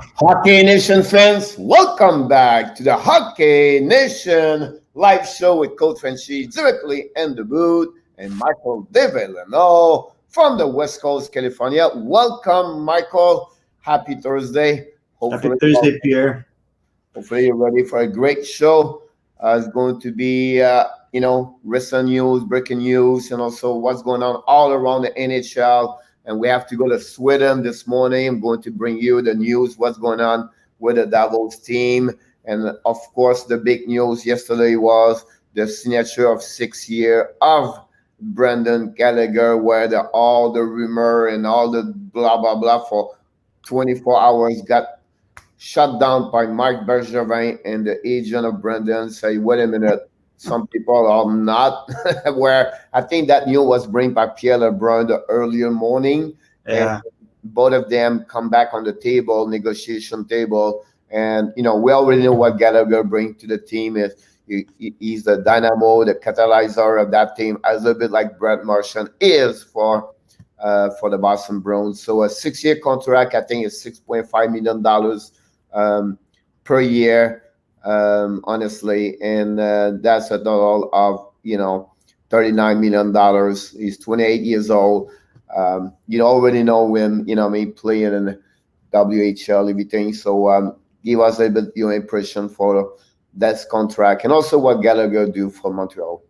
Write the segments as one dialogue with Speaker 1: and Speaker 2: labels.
Speaker 1: Hockey Nation fans, welcome back to the Hockey Nation live show with Coach Frenchy directly in the booth and Michael Devellano from the West Coast, California. Welcome, Michael. Happy Thursday.
Speaker 2: Happy
Speaker 1: Hopefully,
Speaker 2: Thursday, Pierre.
Speaker 1: hopefully you're ready for a great show. It's going to be, recent news, breaking news, and also what's going on all around the NHL. And we have to go to Sweden this morning. I'm going to bring you the news, what's going on with the Davos team. And of course, the big news yesterday was the signature of 6 year of Brendan Gallagher, where all the rumor and all the blah, blah, blah for 24 hours got shut down by Mike Bergevin and the agent of Brendan say, wait a minute, some people are not. Where I think that news was brought by Pierre LeBrun the earlier morning. And
Speaker 2: Yeah.
Speaker 1: both of them come back on the table, negotiation table. And, we already know what Gallagher brings to the team is he's the dynamo, the catalyzer of that team, as a little bit like Brett Marchand is for the Boston Bruins. So a 6 year contract, I think is $6.5 million per year, honestly, and that's a total of $39 million. He's 28 years old. You already know him, me playing in WHL, everything. So give us a bit your impression for that contract and also what Gallagher do for Montreal.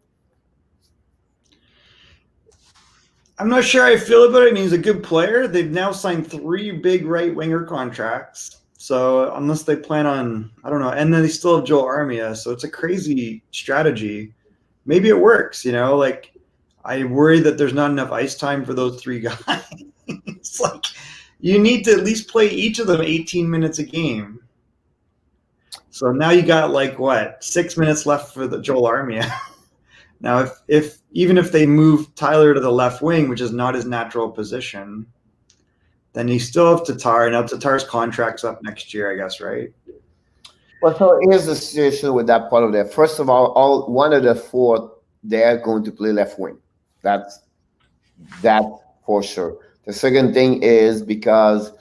Speaker 2: I'm not sure how I feel about it. I mean, he's a good player. They've now signed 3 big right winger contracts. So unless they plan on, I don't know, and then they still have Joel Armia. So it's a crazy strategy. Maybe it works, like I worry that there's not enough ice time for those 3 guys. It's like you need to at least play each of them 18 minutes a game. So now you got 6 minutes left for the Joel Armia. Now, if even if they move Tyler to the left wing, which is not his natural position, then you still have Tatar. Now Tatar's contract's up next year, I guess, right?
Speaker 1: Well, so here's the situation with that part of that. First of all one of the 4 they're going to play left wing. That's that for sure. The second thing is because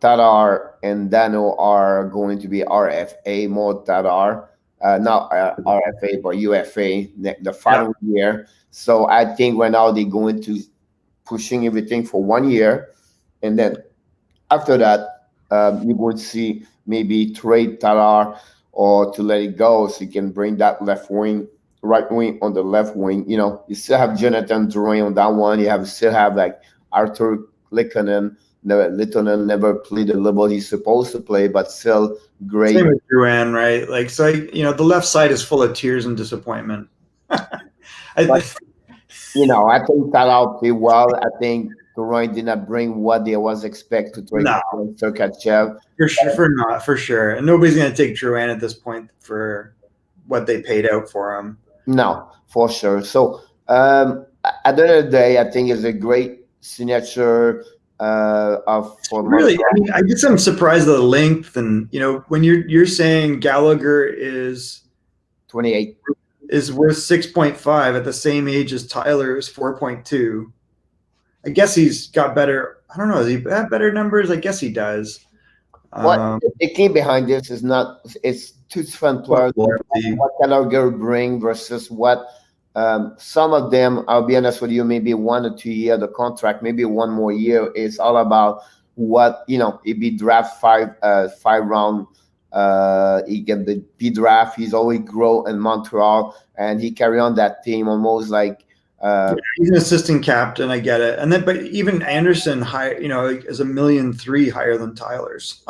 Speaker 1: Tatar and Dano are going to be RFA, more Tatar, not RFA, but UFA the following year. So I think right now they're going to pushing everything for 1 year. And then after that, you would see maybe trade Tatar or to let it go so you can bring that left wing, right wing on the left wing. You still have Jonathan Drouin on that one. Still have like Arthur Littonen. Littonen never played the level he's supposed to play, but still great.
Speaker 2: Same with Drouin, right? The left side is full of tears and disappointment.
Speaker 1: I think Tatar played well. I think Drouin did not bring what they was expected to trade Sergachev.
Speaker 2: For sure. And nobody's going to take Drouin at this point for what they paid out for him.
Speaker 1: No, for sure. So at the end of the day, I think it's a great signature for
Speaker 2: really. I guess I'm surprised at the length, and when you're saying Gallagher is
Speaker 1: 28
Speaker 2: is worth 6.5 at the same age as Tyler is 4.2. I guess he's got better. I don't know. Does he have better numbers? I guess he does.
Speaker 1: What the key behind this is not. It's 2 different players. What Gallagher bring versus what some of them. I'll be honest with you. Maybe 1 or 2 year the contract. Maybe 1 more year. It's all about what if he draft 5 round. He get the B draft. He's always grow in Montreal, and he carry on that team almost like.
Speaker 2: He's an assistant captain. I get it. And then, but even Anderson, is $1.3 million higher than Tyler's.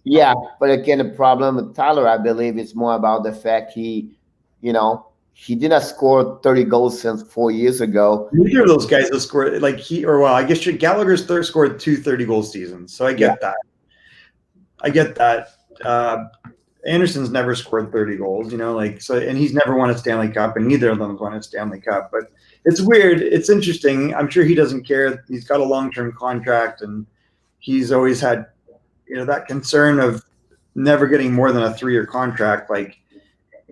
Speaker 1: Yeah, but again, the problem with Tyler, I believe, is more about the fact he did not score 30 goals since 4 years ago.
Speaker 2: Neither of those guys have scored I guess Gallagher's scored 2 30-goal seasons. So I get that. I get that. Anderson's never scored 30 goals, and he's never won a Stanley Cup, and neither of them have won a Stanley Cup. But it's weird. It's interesting. I'm sure he doesn't care. He's got a long-term contract, and he's always had, that concern of never getting more than a 3-year contract.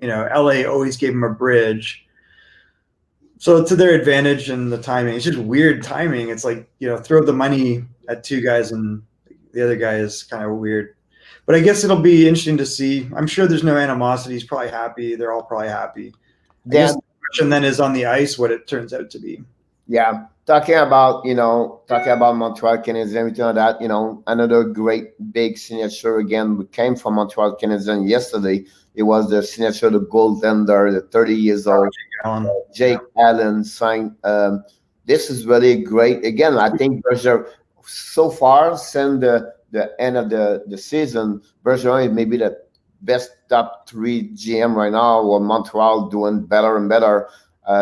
Speaker 2: LA always gave him a bridge. So to their advantage and the timing, it's just weird timing. It's throw the money at 2 guys and The other guy is kind of weird. But I guess it'll be interesting to see. I'm sure there's no animosity. He's probably happy. They're all probably happy. I guess
Speaker 1: Then,
Speaker 2: the question then is on the ice what it turns out to be.
Speaker 1: yeah, talking about Montreal Canadiens, everything like that. Another great big signature again came from Montreal Canadiens yesterday. It was the signature of the goaltender, the 30 years old
Speaker 2: Alan.
Speaker 1: Jake Allen signed. This is really great. Again, I think Bergeron so far since the end of the season, Bergeron is maybe the best top three GM right now, or Montreal doing better and better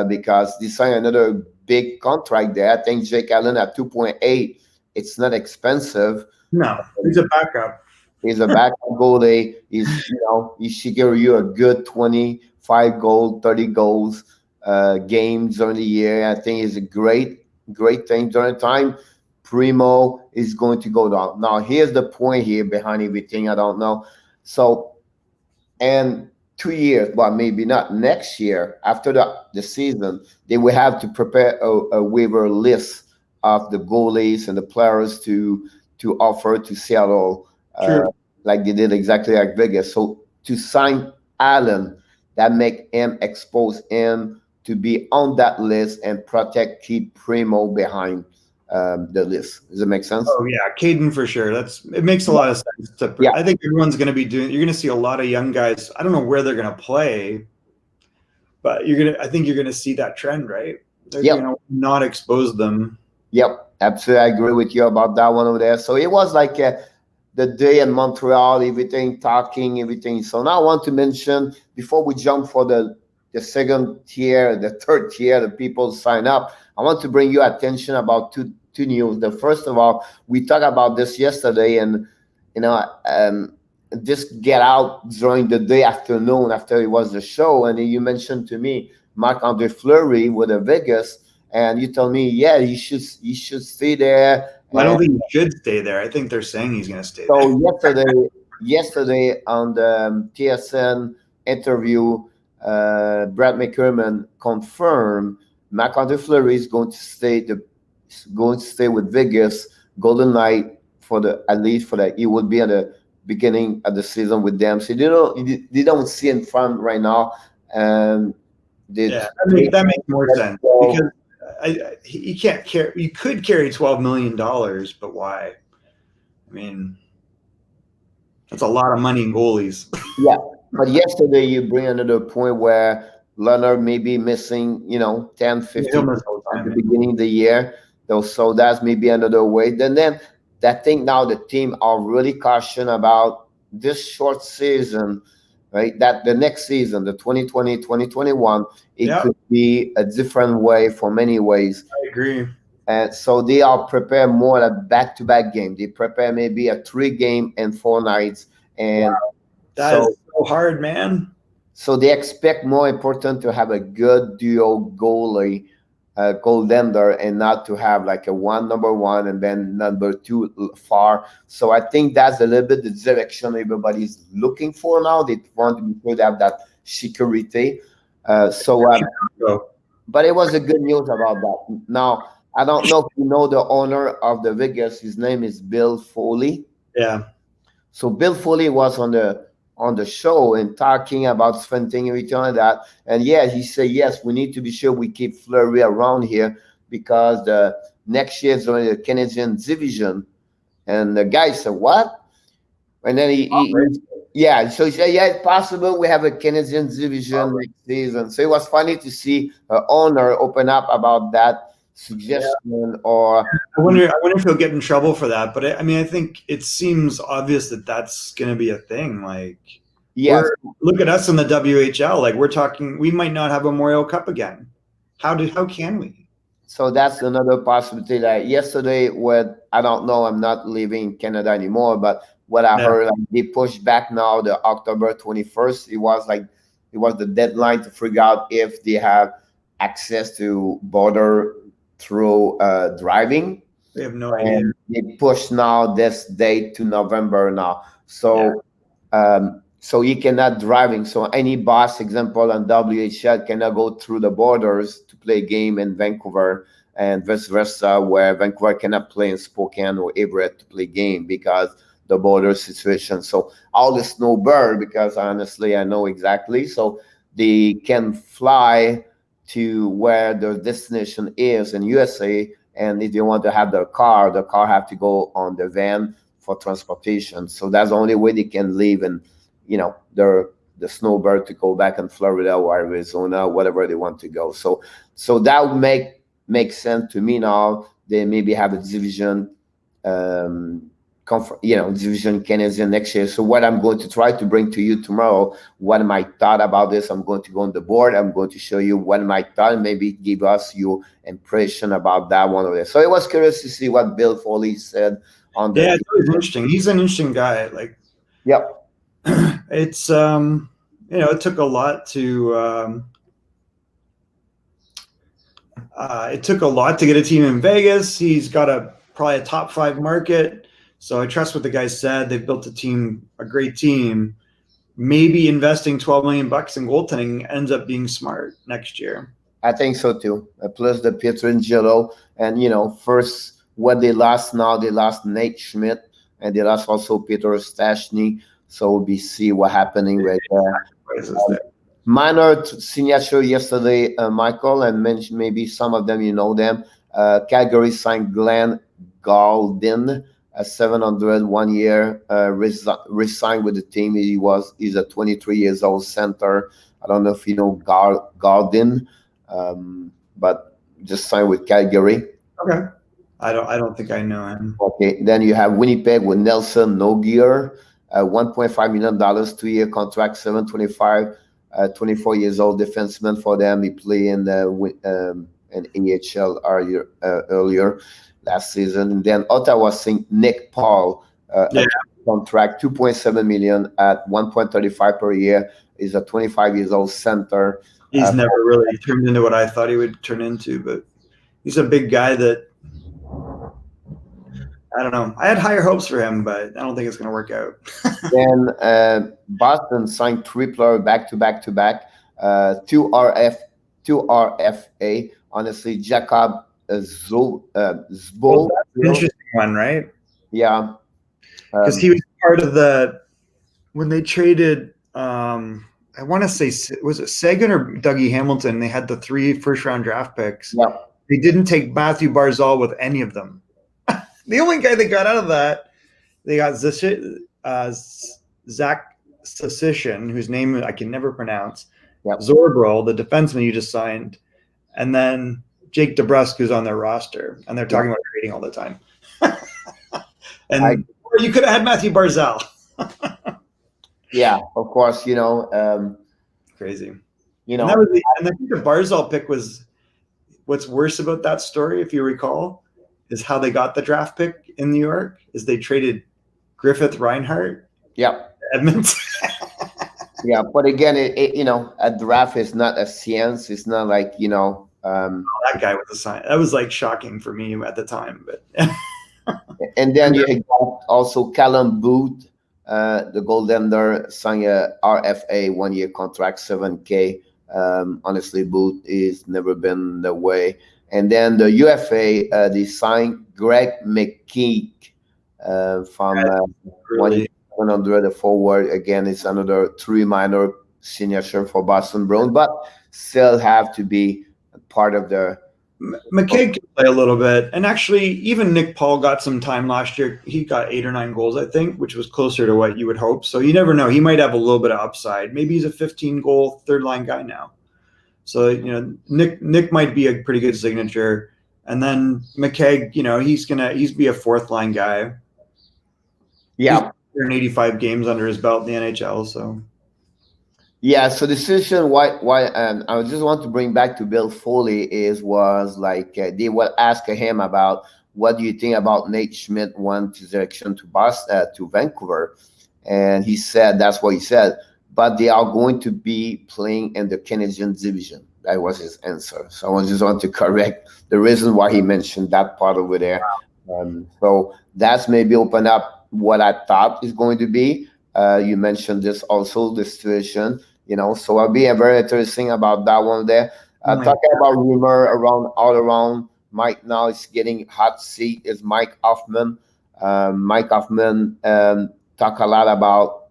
Speaker 1: because they signed another big contract there. I think Jake Allen at 2.8, it's not expensive.
Speaker 2: No, he's a backup.
Speaker 1: He's a backup goalie. He should give you a good 25 goal, 30 goals games during the year. I think it's a great thing during the time. Primo is going to go down. Now, here's the point here behind everything. I don't know. So, and 2 years, but maybe not next year, after the season, they will have to prepare a waiver list of the goalies and the players to offer to Seattle,
Speaker 2: True.
Speaker 1: like they did exactly like Vegas. So to sign Allen, that make him expose him to be on that list and protect keep Primo behind the list. Does it make sense?
Speaker 2: Oh yeah, Caden for sure. It makes a lot of sense.
Speaker 1: Yeah.
Speaker 2: I think everyone's going to be doing. You're going to see a lot of young guys. I don't know where they're going to play, but I think you're going to see that trend, right? They're
Speaker 1: Yep.
Speaker 2: going to not expose them.
Speaker 1: Yep, absolutely. I agree with you about that one over there. So it was like the day in Montreal, everything talking, everything. So now I want to mention before we jump for the second tier, the third tier, the people sign up. I want to bring your attention about two news. The first of all, we talked about this yesterday, and this get out during the day afternoon after it was the show, and you mentioned to me Marc-Andre Fleury with the Vegas, and you told me, yeah, you should stay there.
Speaker 2: I don't think he should stay there. I think they're saying he's going to stay there.
Speaker 1: So yesterday on the TSN interview, Brad McCorman confirmed Marc-Andre Fleury is going to stay with Vegas Golden Knight at least for that. He will be at the beginning of the season with them. So they don't see in front right now. And
Speaker 2: that makes more sense because he can't carry. You could carry $12 million, but why? I mean, that's a lot of money in goalies.
Speaker 1: Yeah, but yesterday you bring another point where Leonard may be missing, 10, 15 at the beginning of the year. So that's maybe another way. Then I think now the team are really cautious about this short season, right? That the next season, the 2020, 2021, it could be a different way for many ways.
Speaker 2: I agree.
Speaker 1: And so they are prepared more a back-to-back game. They prepare maybe a 3-game and 4 nights. And
Speaker 2: that is so hard, man.
Speaker 1: So they expect more important to have a good duo goalie, goaltender, and not to have like a number one and then number two far. So I think that's a little bit the direction everybody's looking for now. They want to be sure to have that security. But it was a good news about that. Now, I don't know if you know the owner of the Vegas. His name is Bill Foley.
Speaker 2: Yeah.
Speaker 1: So Bill Foley was on the show and talking about spending everything like that. And yeah, he said, yes, we need to be sure we keep Fleury around here because the next year is only the Canadian division. And the guy said, what? And then so he said, yeah, it's possible we have a Canadian division next season. So it was funny to see an owner open up about that suggestion. Or
Speaker 2: I wonder if he'll get in trouble for that. But I think it seems obvious that that's going to be a thing. Like, look at us in the WHL. Like, we're talking, we might not have a Memorial Cup again. How can we?
Speaker 1: So that's another possibility. That yesterday, I don't know, I'm not living in Canada anymore, but what I heard, like, they pushed back now the October 21st. It was the deadline to figure out if they have access to border through driving.
Speaker 2: They have no idea.
Speaker 1: And they push now this date to November now. So so you cannot driving. So any boss, example, on WHL cannot go through the borders to play a game in Vancouver and vice versa, where Vancouver cannot play in Spokane or Everett to play game because the border situation. So all the snowbird, because honestly I know exactly, so they can fly to where their destination is in USA, and if they want to have their car, the car have to go on the van for transportation. So that's the only way they can leave, and their the snowbird to go back in Florida or Arizona, whatever they want to go. So that would make sense to me now. They maybe have a division, division Canadian next year. So what I'm going to try to bring to you tomorrow, what my thought about this, I'm going to go on the board. I'm going to show you what my thought, maybe give us your impression about that one over there. So it was curious to see what Bill Foley said on the.
Speaker 2: Yeah, it's always interesting. He's an interesting guy. Like,
Speaker 1: Yep.
Speaker 2: it's it took a lot to get a team in Vegas. He's got probably a top 5 market. So I trust what the guys said. They've built a great team. Maybe investing $12 million in goaltending ends up being smart next year.
Speaker 1: I think so too. Plus the Pietrangelo, and first what they lost now, they lost Nate Schmidt, and they lost also Peter Stastny. So we see what happening right there. Minor signature yesterday, Michael, and mention maybe some of them you know them. Calgary signed Glenn Galdin, a 700 1 year, resigned with the team. He's a 23 years old center. I don't know if you know Galdin, but just signed with Calgary.
Speaker 2: Okay. I don't think I know him.
Speaker 1: Okay. Then you have Winnipeg with Nelson Nogier, $1.5 million 2-year contract, 725. 24 years old defenseman for them. He played in an AHL earlier last season. And then Ottawa signed Nick Paul, contract $2.7 million at 1.35 per year. He's a 25 years old center.
Speaker 2: He's never really turned into what I thought he would turn into, but he's a big guy that I don't know. I had higher hopes for him, but I don't think it's going to work out.
Speaker 1: Then Boston signed 3 players back to back, 2 RFA. Honestly, Jacob Zbo.
Speaker 2: Well, that's an interesting one, right?
Speaker 1: Yeah.
Speaker 2: Because he was part of when they traded, I want to say, was it Sagan or Dougie Hamilton? They had the 3 first-round draft picks.
Speaker 1: Yeah.
Speaker 2: They didn't take Matthew Barzal with any of them. The only guy they got out of that, they got Zach Sasishin, whose name I can never pronounce, Zorbrel, the defenseman you just signed, and then Jake DeBrusk, who's on their roster, and they're talking about trading all the time. And you could have had Matthew Barzal.
Speaker 1: Yeah, of course,
Speaker 2: crazy.
Speaker 1: And
Speaker 2: I think the Barzal pick was what's worse about that story, if you recall, is how they got the draft pick in New York, is they traded Griffith Reinhart.
Speaker 1: Yeah.
Speaker 2: Edmonton.
Speaker 1: Yeah, but again, a draft is not a science. It's not like,
Speaker 2: that guy was a sign. That was like shocking for me at the time. But
Speaker 1: and then you got also Callum Booth, the goaltender, signed a RFA 1-year contract, $7K. Honestly, Booth is never been the way. And then the UFA, they signed Greg McKeek from 100, a forward. Again, it's another 3 minor signature for Boston Bruins, but still have to be part of the.
Speaker 2: McKeek can play a little bit. And actually, even Nick Paul got some time last year. He got 8 or 9 goals, I think, which was closer to what you would hope. So you never know. He might have a little bit of upside. Maybe he's a 15-goal third-line guy now. So, Nick might be a pretty good signature. And then McKeag, he's be a 4th-line guy.
Speaker 1: Yeah.
Speaker 2: He's 85 games under his belt in the NHL, so.
Speaker 1: Yeah, so the situation why I just want to bring back to Bill Foley was like they will ask him about what do you think about Nate Schmidt went to direction to Boston to Vancouver, and he said that's what he said. But they are going to be playing in the Canadian division. That was his answer. So I just want to correct the reason why he mentioned that part over there. So that's maybe open up what I thought is going to be. You mentioned this also, the situation, so I'll be very interesting about that one there. Talking about rumor all around Mike now is getting hot seat is Mike Hoffman. Mike Hoffman talk a lot about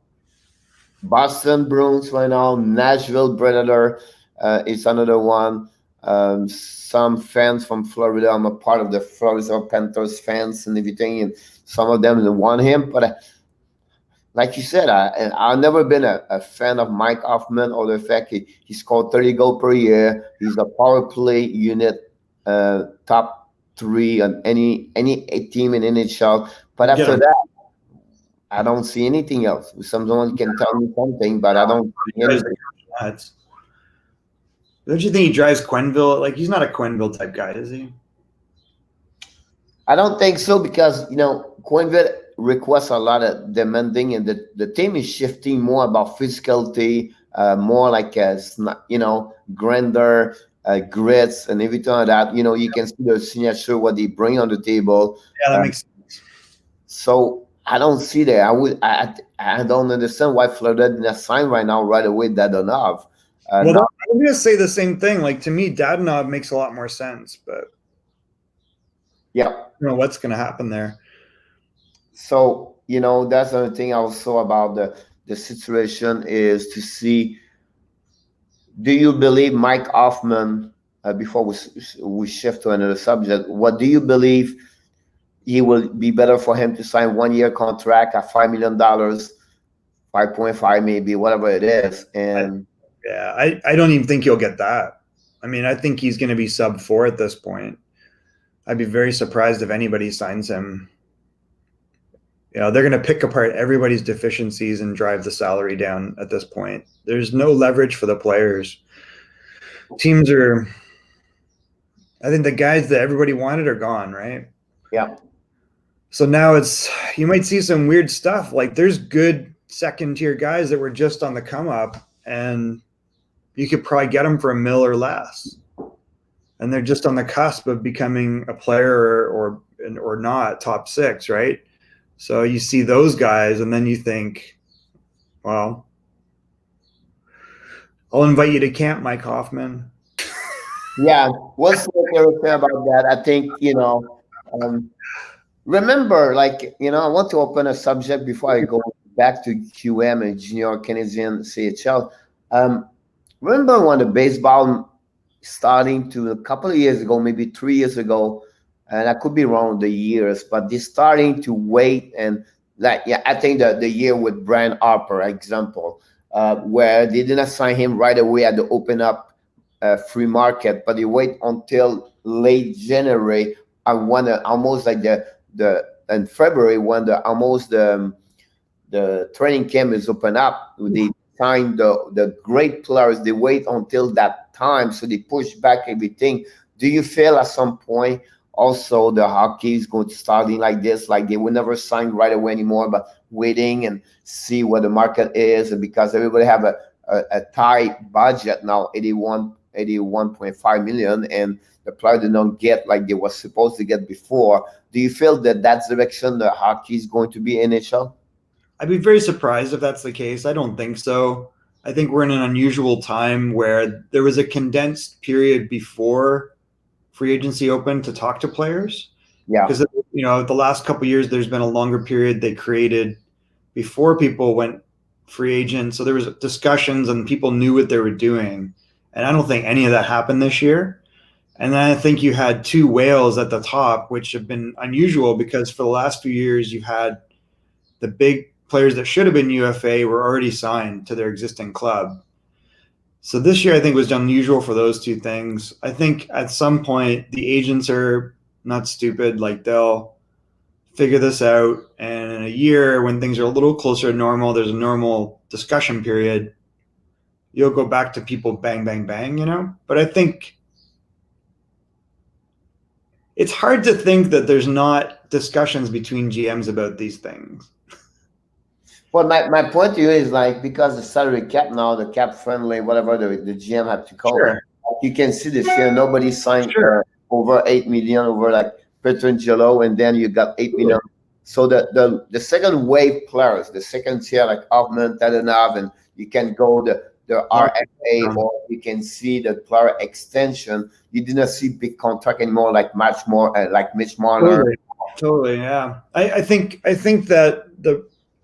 Speaker 1: Boston Bruins right now. Nashville Predator is another one. Some fans from Florida. I'm a part of the Florida Panthers fans and everything, and some of them want him. But like you said, I've never been a fan of Mike Hoffman or the fact he scored 30 goals per year. He's a power play unit, top three on any team in NHL. But
Speaker 2: Get
Speaker 1: after
Speaker 2: him.
Speaker 1: that, I don't see anything else. Someone can tell me something, but I don't see anything.
Speaker 2: Nuts. Don't you think he drives Quenneville? Like, he's not a Quenneville type guy, is he?
Speaker 1: I don't think so because Coinvid requests a lot of demanding, and the team is shifting more about physicality, more like grander grits and everything like that. You can see the signature what they bring on the table.
Speaker 2: Yeah, that makes sense.
Speaker 1: So I don't see that. I don't understand why Florida didn't sign right now right away Dadonov.
Speaker 2: Well, I'm going to say the same thing. Like, to me, Dadonov makes a lot more sense, but
Speaker 1: yeah,
Speaker 2: I don't know what's going to happen there.
Speaker 1: So that's another thing also about the situation is to see. Do you believe Mike Hoffman? Before we shift to another subject, what do you believe he will be better for him to sign 1 year contract at $5 million, 5.5 maybe, whatever it is, and
Speaker 2: I don't even think he'll get that. I mean, I think he's going to be sub 4 at this point. I'd be very surprised if anybody signs him. They're going to pick apart everybody's deficiencies and drive the salary down at this point. There's no leverage for the players. Teams are, I think the guys that everybody wanted are gone, right?
Speaker 1: Yeah.
Speaker 2: So now you might see some weird stuff. Like, there's good second-tier guys that were just on the come-up, and you could probably get them for $1 million or less. And they're just on the cusp of becoming a player or not top 6, right? So you see those guys, and then you think, well, I'll invite you to camp, Mike Hoffman.
Speaker 1: Yeah, what's the say about that? I think remember, I want to open a subject before I go back to QM and Junior Canadian CHL. Remember when the baseball starting to a couple of years ago, maybe 3 years ago, and I could be wrong with the years, but they're starting to wait and I think the year with Brian Harper, example, where they didn't sign him right away at the open up free market, but they wait until late January and when almost like the in February when the training camp is open up, they sign the great players. They wait until that time, so they push back everything. Do you feel at some point also the hockey is going to starting like this, like they will never sign right away anymore, but waiting and see what the market is, and because everybody have a tight budget now, 81.5 million, and the player did not get like they were supposed to get before. Do you feel that that's the direction the hockey is going to be NHL?
Speaker 2: I'd be very surprised if that's the case. I don't think so. I think we're in an unusual time where there was a condensed period before free agency opened to talk to players.
Speaker 1: Yeah.
Speaker 2: Because, the last couple of years, there's been a longer period they created before people went free agent. So there was discussions and people knew what they were doing. And I don't think any of that happened this year. And then I think you had 2 whales at the top, which have been unusual because for the last few years, you've had the big players that should have been UFA were already signed to their existing club. So this year, I think, was unusual for those 2 things. I think at some point, the agents are not stupid. Like, they'll figure this out. And in a year, when things are a little closer to normal, there's a normal discussion period, you'll go back to people bang, bang, bang, But I think it's hard to think that there's not discussions between GMs about these things.
Speaker 1: Well, my point to you is because the salary cap now, the cap friendly, whatever the GM have to call it, you can see this year nobody signed over 8 million over like Petrangelo, and then you got 8 million. So the second wave players, the second tier like Hoffman, Tadenov, and you can go the RFA, or you can see the player extension. You did not see big contract anymore, like like Mitch Marner.
Speaker 2: Totally, yeah. I think that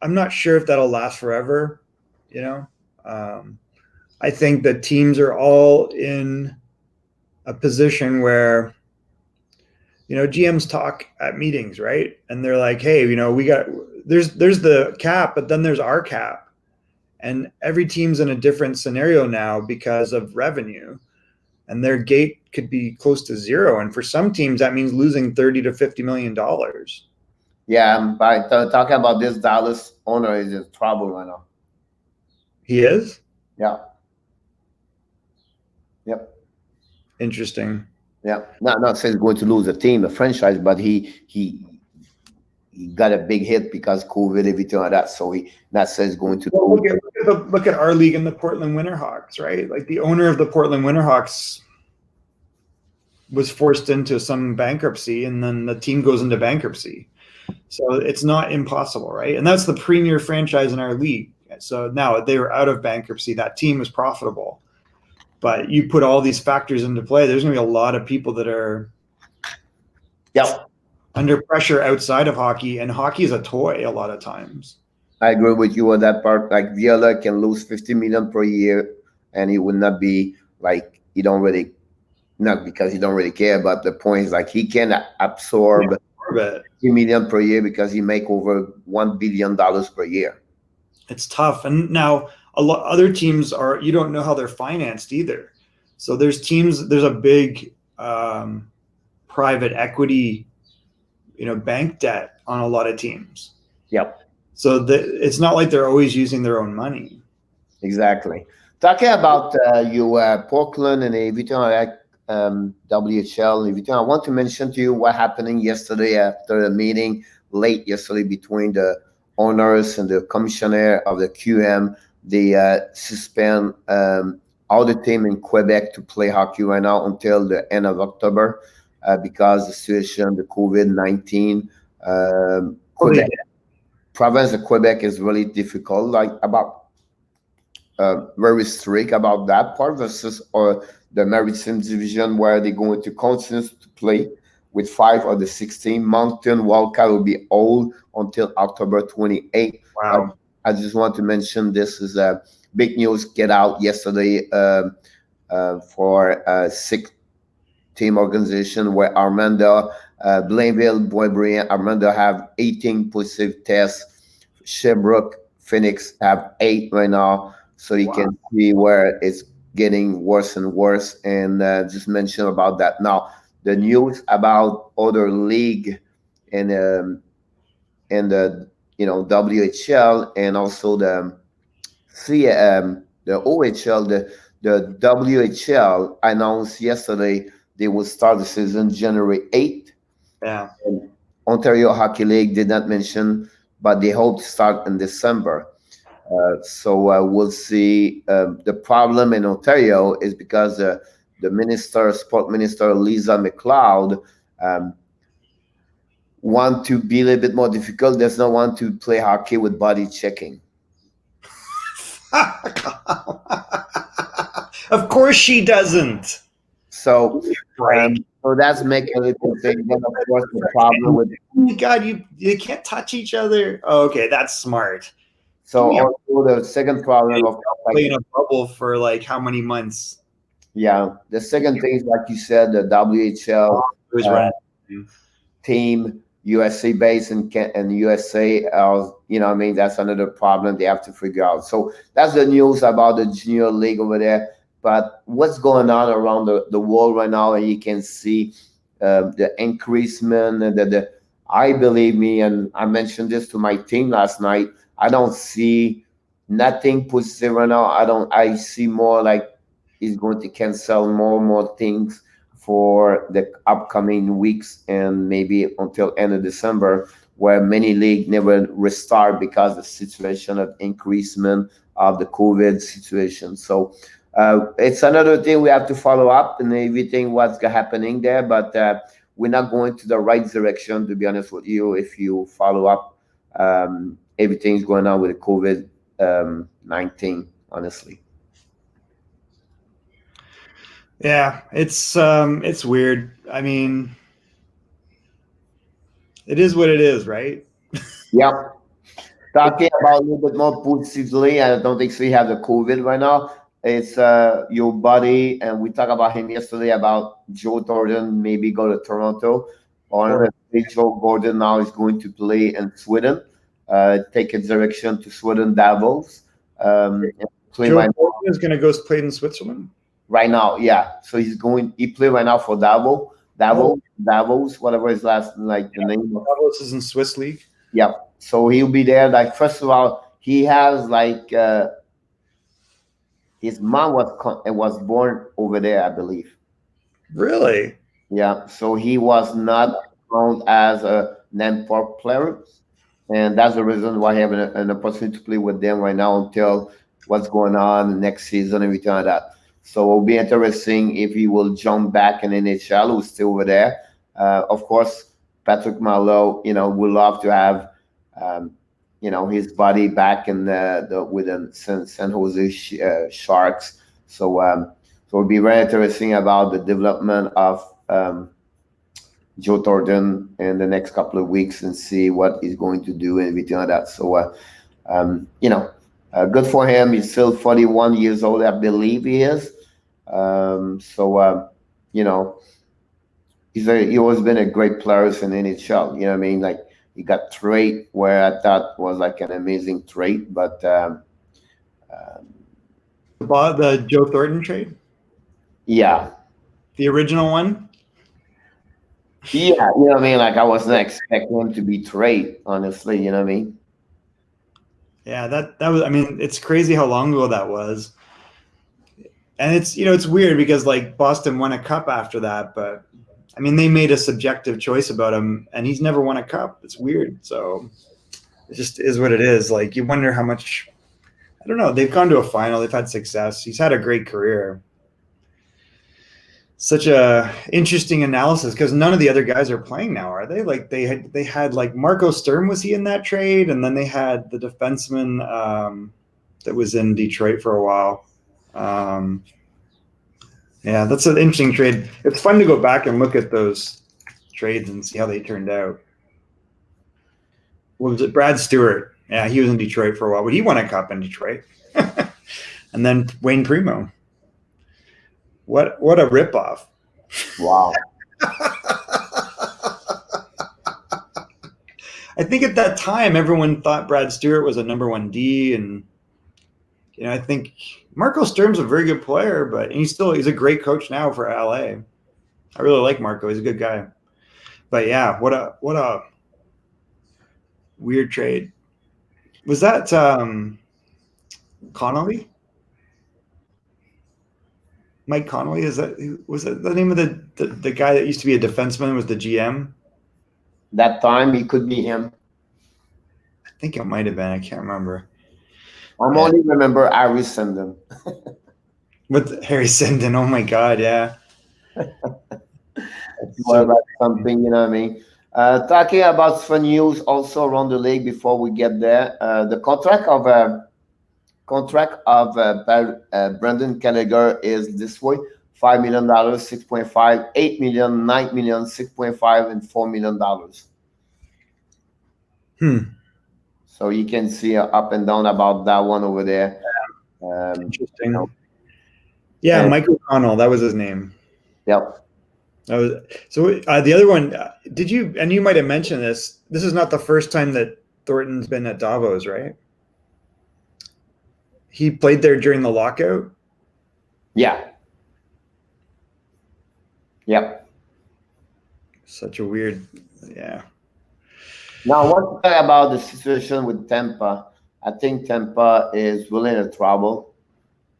Speaker 2: I'm not sure if that'll last forever. You know, I think that teams are all in a position where GMs talk at meetings, right? And they're like, hey, there's the cap, but then there's our cap, and every team's in a different scenario now because of revenue, and their gate could be close to zero, and for some teams that means losing $30 to $50 million.
Speaker 1: Yeah, but talking about this Dallas owner is in trouble right now.
Speaker 2: He is?
Speaker 1: Yeah. Yep.
Speaker 2: Interesting.
Speaker 1: Yeah. Not saying he's going to lose the team, the franchise, but he got a big hit because COVID, everything like that. So he not says he's going to lose.
Speaker 2: Look at our league and the Portland Winterhawks, right? Like the owner of the Portland Winterhawks was forced into some bankruptcy, and then the team goes into bankruptcy. So it's not impossible, right? And that's the premier franchise in our league. So now they were out of bankruptcy. That team was profitable. But you put all these factors into play, there's going to be a lot of people that are under pressure outside of hockey, and hockey is a toy a lot of times.
Speaker 1: I agree with you on that part. Like Viola can lose 50 million per year, and he would not be like not because he don't really care. But the point is like he can absorb 50 million per year because he make over $1 billion per year.
Speaker 2: It's tough, and now a lot other teams are. You don't know how they're financed either. So there's teams. There's a big private equity, bank debt on a lot of teams.
Speaker 1: Yep.
Speaker 2: So it's not like they're always using their own money.
Speaker 1: Exactly. Talking about Portland and everything like WHL and everything, I want to mention to you what happening yesterday after the meeting late yesterday between the owners and the commissioner of the QM. They suspend all the team in Quebec to play hockey right now until the end of October because the situation, the COVID-19. Quebec, province of Quebec is really difficult, like about very strict about that part versus the Maritime Division where they're going to continue to play with 5 of the 16. Mountain Wildcat will be old until October 28th.
Speaker 2: Wow.
Speaker 1: I just want to mention this is a big news get out yesterday for a 6-team organization where Armando, Blainville, Boisbriand, Armando have 18 positive tests. Sherbrooke, Phoenix have 8 right now. So you can see where it's getting worse and worse. And just mention about that. Now, the news about other league and the WHL and also the OHL, the WHL announced yesterday they will start the season January 8th.
Speaker 2: Yeah.
Speaker 1: And Ontario Hockey League did not mention, but they hope to start in December. So we'll see. The problem in Ontario is because the sport minister, Lisa McLeod, want to be a little bit more difficult. Does not want to play hockey with body checking.
Speaker 2: Of course she doesn't.
Speaker 1: So that's making a little thing. Then of course the problem with
Speaker 2: God, you can't touch each other. Oh, okay, that's smart.
Speaker 1: So also the second problem of
Speaker 2: play in a bubble for like how many months?
Speaker 1: Yeah, the second thing is like you said, the WHL team USA based in USA. That's another problem they have to figure out. So that's the news about the junior league over there. But what's going on around the world right now, and you can see the increasement and I believe me, and I mentioned this to my team last night. I don't see nothing positive right now. I see more like he's going to cancel more and more things for the upcoming weeks and maybe until end of December, where many leagues never restart because the situation of increasement of the COVID situation. So it's another thing we have to follow up and everything what's happening there, but we're not going to the right direction, to be honest with you, if you follow up everything's going on with the COVID-19, honestly.
Speaker 2: Yeah, it's weird. I mean, it is what it is, right?
Speaker 1: Yep.
Speaker 2: It,
Speaker 1: Talking about a little bit more positively, I don't think we have the COVID right now. It's your buddy, and we talked about him yesterday about Joe Thornton maybe go to Toronto, or Joe Gordon now is going to play in Sweden, take a direction to Sweden Davos, and play
Speaker 2: Joe
Speaker 1: right
Speaker 2: Thornton is going to go play in Switzerland.
Speaker 1: right now. Yeah, so he play right now for
Speaker 2: Oh,
Speaker 1: Davos, whatever his last like the name of.
Speaker 2: Davos is in Swiss league.
Speaker 1: Yeah, so he'll be there. Like first of all, he has like. His mom was born over there, I believe.
Speaker 2: Really?
Speaker 1: Yeah, so he was not found as a non-pop player, and that's the reason why I have an opportunity to play with them right now until what's going on next season and everything like that. So it'll be interesting if he will jump back in NHL, who's still over there. Of course, Patrick Marleau, would love to have, um, his body back in the with the San Jose Sharks. So it'll be very interesting about the development of Joe Thornton in the next couple of weeks and see what he's going to do and everything like that. So, um, you know, good for him. He's still 41 years old, I believe he is. You know, he always been a great player in NHL. You know what I mean? Like he got trade where I thought was like an amazing trade, but um,
Speaker 2: The Joe Thornton trade,
Speaker 1: yeah,
Speaker 2: the original one.
Speaker 1: yeah, you know what I mean? Like I wasn't expecting him to be trade, honestly. You know what I mean?
Speaker 2: Yeah, that was. I mean, it's crazy how long ago that was, and it's weird because like Boston won a cup after that, but I mean they made a subjective choice about him, and he's never won a cup. It's weird. So it just is what it is. Like you wonder how much. I don't know. They've gone to a final. They've had success. He's had a great career. Such a interesting analysis because none of the other guys are playing now, are they? Like they had like Marco Sturm, was he in that trade? And then they had the defenseman that was in Detroit for a while. Um, yeah, that's an interesting trade. It's fun to go back and look at those trades and see how they turned out. What was it? Brad Stewart. Yeah, he was in Detroit for a while, but he won a cup in Detroit. And then Wayne Primo. What a ripoff.
Speaker 1: Wow.
Speaker 2: I think at that time everyone thought Brad Stewart was a number one D, and I think Marco Sturm's a very good player, but he's a great coach now for LA. I really like Marco; he's a good guy. But yeah, what a weird trade. Was that Connolly? Mike Connolly? Was that the name of the guy that used to be a defenseman, was the GM?
Speaker 1: That time it could be him.
Speaker 2: I think it might have been. I can't remember.
Speaker 1: I'm
Speaker 2: Yeah.
Speaker 1: only remember Harry Sendon.
Speaker 2: With Harry Sinden. Oh my God, yeah.
Speaker 1: What
Speaker 2: So
Speaker 1: about something, you know what I mean? Talking about fun news also around the league before we get there. The Brendan Gallagher is this way: $5 million, 6.5, 8 million, 9 million, 6.5, and $4 million. So you can see up and down about that one over there.
Speaker 2: interesting. Yeah,
Speaker 1: And
Speaker 2: Michael Connell, that was his name.
Speaker 1: yep.
Speaker 2: That was so. The other one, did you? And you might have mentioned this. This is not the first time that Thornton's been at Davos, right? He played there during the lockout.
Speaker 1: Yeah. Yep.
Speaker 2: Such a weird, yeah.
Speaker 1: Now, I want to talk about the situation with Tampa. I think Tampa is really in trouble.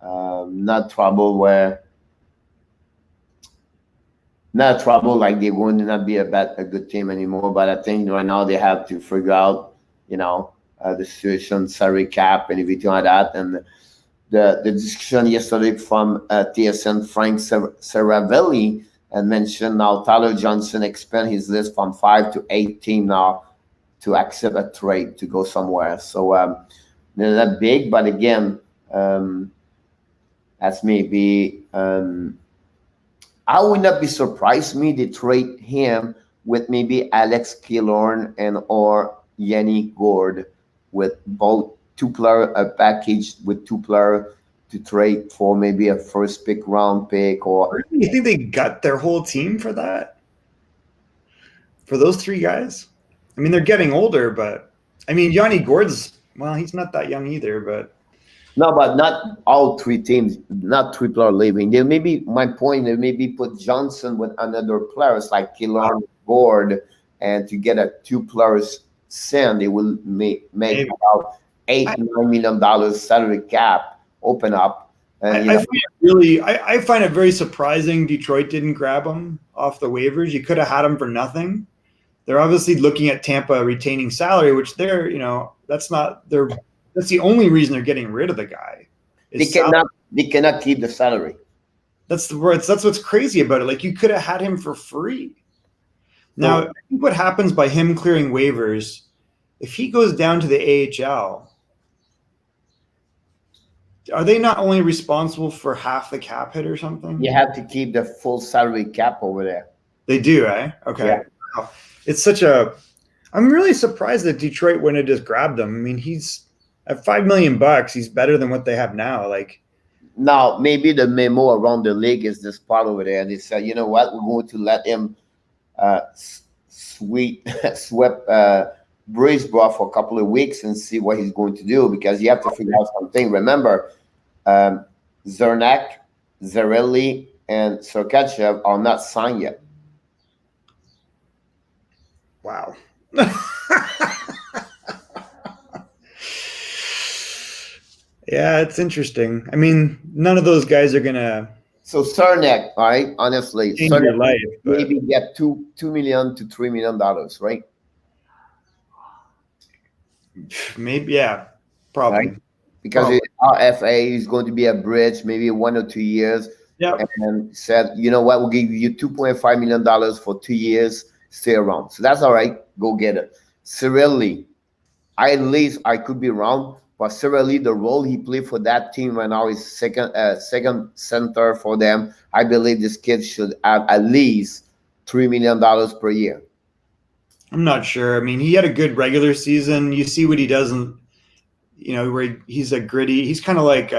Speaker 1: Not trouble where, not trouble like they're going to not be a good team anymore. But I think right now they have to figure out, the situation, salary cap, and everything like that. And the discussion yesterday from TSN Frank Seravelli and mentioned now Tyler Johnson expand his list from 5 to 8 team now to accept a trade to go somewhere. So they're not big, but again, that's maybe I would not be surprised me they trade him with maybe Alex Killorn and or Yanni Gord with both two player a package with two player to trade for maybe a first pick round pick or
Speaker 2: Really? You think they got their whole team for that? For those three guys? I mean, they're getting older, but I mean, Yanni Gord's, well, he's not that young either, but
Speaker 1: no, but not all three teams, not three player leaving. They maybe my point. They maybe put Johnson with another players like Killorn, Gord, and to get a two players send, they will make
Speaker 2: maybe.
Speaker 1: about $8-9 million salary cap open up, and
Speaker 2: I find it really, I find it very surprising Detroit didn't grab him off the waivers. You could have had him for nothing. They're obviously looking at Tampa retaining salary, which they're, that's not their, that's the only reason they're getting rid of the guy.
Speaker 1: they cannot keep the salary.
Speaker 2: That's the words. That's what's crazy about it. Like you could have had him for free. Now, I think what happens by him clearing waivers, if he goes down to the AHL, are they not only responsible for half the cap hit or something?
Speaker 1: You have to keep the full salary cap over there.
Speaker 2: They do, eh? Okay.
Speaker 1: Yeah.
Speaker 2: Wow. It's such I'm really surprised that Detroit wouldn't have just grabbed him. I mean, he's at $5 million. He's better than what they have now. Like,
Speaker 1: now, maybe the memo around the league is this part over there. They said, you know what, we're going to let him sweep Brisbane for a couple of weeks and see what he's going to do because you have to figure out something. Remember, Zernak, Zarelli, and Sergachev are not signed yet.
Speaker 2: wow. Yeah, it's interesting. I mean, none of those guys are gonna.
Speaker 1: So Cernak, right? Honestly,
Speaker 2: change your life, but
Speaker 1: maybe get $2 million to $3 million, right?
Speaker 2: maybe, yeah, probably.
Speaker 1: Right? Because RFA is going to be a bridge, maybe 1 or 2 years.
Speaker 2: Yeah.
Speaker 1: And said, you know what, we'll give you $2.5 million for 2 years, stay around. So that's all right. Go get it. Cyril Lee, at least I could be wrong, but Cyril Lee, the role he played for that team right now is second center for them. I believe this kid should have at least $3 million per year.
Speaker 2: I'm not sure. I mean, he had a good regular season. You see what he does, where he's a gritty. He's kind of like.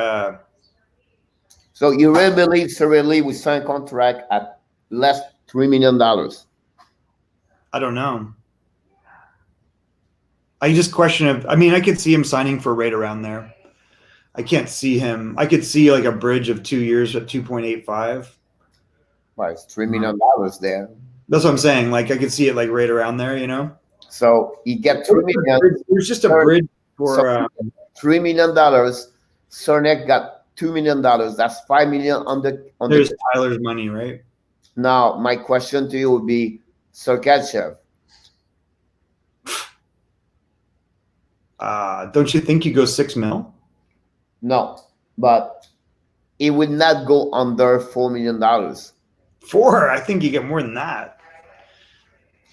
Speaker 1: So you really believe Cyril Lee will sign a contract at less $3 million?
Speaker 2: I don't know. I just question it. I mean, I could see him signing for right around there. I can't see him. I could see like a bridge of 2 years at 2.85.
Speaker 1: Well, it's $3 million there.
Speaker 2: That's what I'm saying. Like I could see it like right around there,
Speaker 1: So you get $3 million.
Speaker 2: There's just a bridge for
Speaker 1: $3 million. Cernak got $2 million. That's $5 million on the.
Speaker 2: There's Tyler's money, right?
Speaker 1: Now, my question to you would be, Sergachev.
Speaker 2: Don't you think you go $6 million?
Speaker 1: No, but it would not go under $4 million.
Speaker 2: 4? I think you get more than that.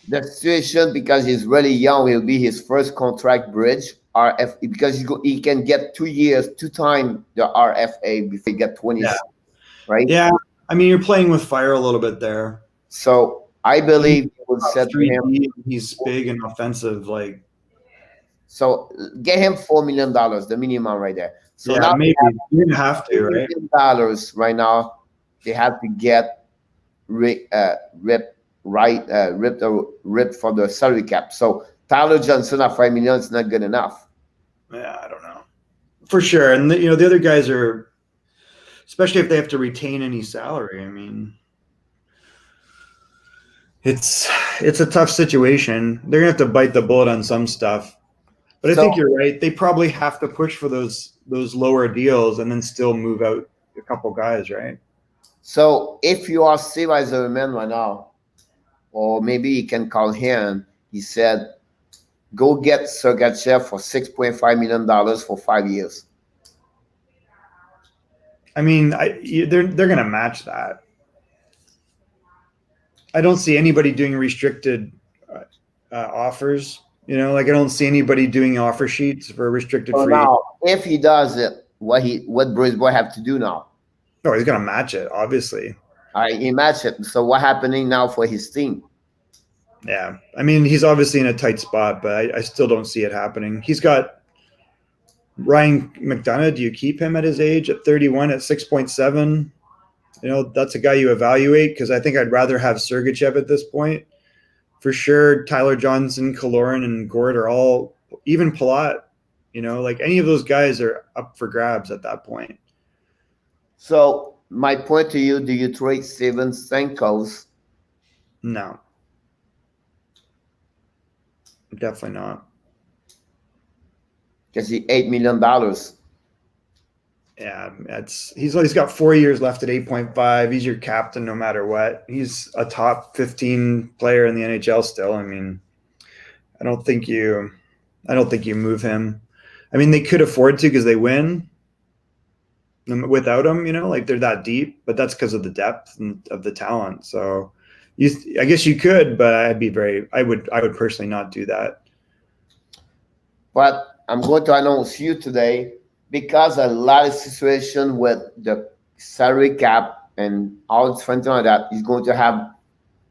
Speaker 1: The situation, because he's really young, will be his first contract bridge. RF, because he can get 2 years, 2 times the RFA before he get 20, right?
Speaker 2: Yeah, I mean, you're playing with fire a little bit there.
Speaker 1: So I believe he would set him.
Speaker 2: He's big and offensive, like.
Speaker 1: So get him $4 million, the minimum right there. So
Speaker 2: yeah,
Speaker 1: now
Speaker 2: maybe you have to, right?
Speaker 1: $4 million right now. They have to get ripped for the salary cap. So Tyler Johnson at $5 million is not good enough.
Speaker 2: Yeah, I don't know for sure. And the other guys are, especially if they have to retain any salary. I mean, it's a tough situation. They're gonna have to bite the bullet on some stuff. But I think you're right. They probably have to push for those lower deals and then still move out a couple guys, right?
Speaker 1: So if you are Steve Eiserman right now, or maybe you can call him, he said, go get Sergachev for $6.5 million for 5 years.
Speaker 2: I mean, they're going to match that. I don't see anybody doing restricted offers. Like I don't see anybody doing offer sheets for a restricted free.
Speaker 1: Now, if he does it, what Brisbane have to do now?
Speaker 2: Oh, he's going to match it, obviously.
Speaker 1: I imagine. So what happening now for his team?
Speaker 2: Yeah. I mean, he's obviously in a tight spot, but I still don't see it happening. He's got Ryan McDonough. Do you keep him at his age at 31 at 6.7? That's a guy you evaluate because I think I'd rather have Sergachev at this point. For sure, Tyler Johnson, Kaloran, and Gord are all, even Palat, like any of those guys are up for grabs at that point.
Speaker 1: So my point to you: do you trade Steven Stamkos?
Speaker 2: No, definitely not.
Speaker 1: Because he $8 million.
Speaker 2: Yeah, he's got 4 years left at 8.5. He's your captain no matter what. He's a top 15 player in the NHL still. I mean, I don't think you move him. I mean, they could afford to because they win without him. Like they're that deep, but that's because of the depth and of the talent. So, I guess you could, but I would personally not do that.
Speaker 1: But I'm going to announce you today because a lot of situation with the salary cap and all something like that, he's going to have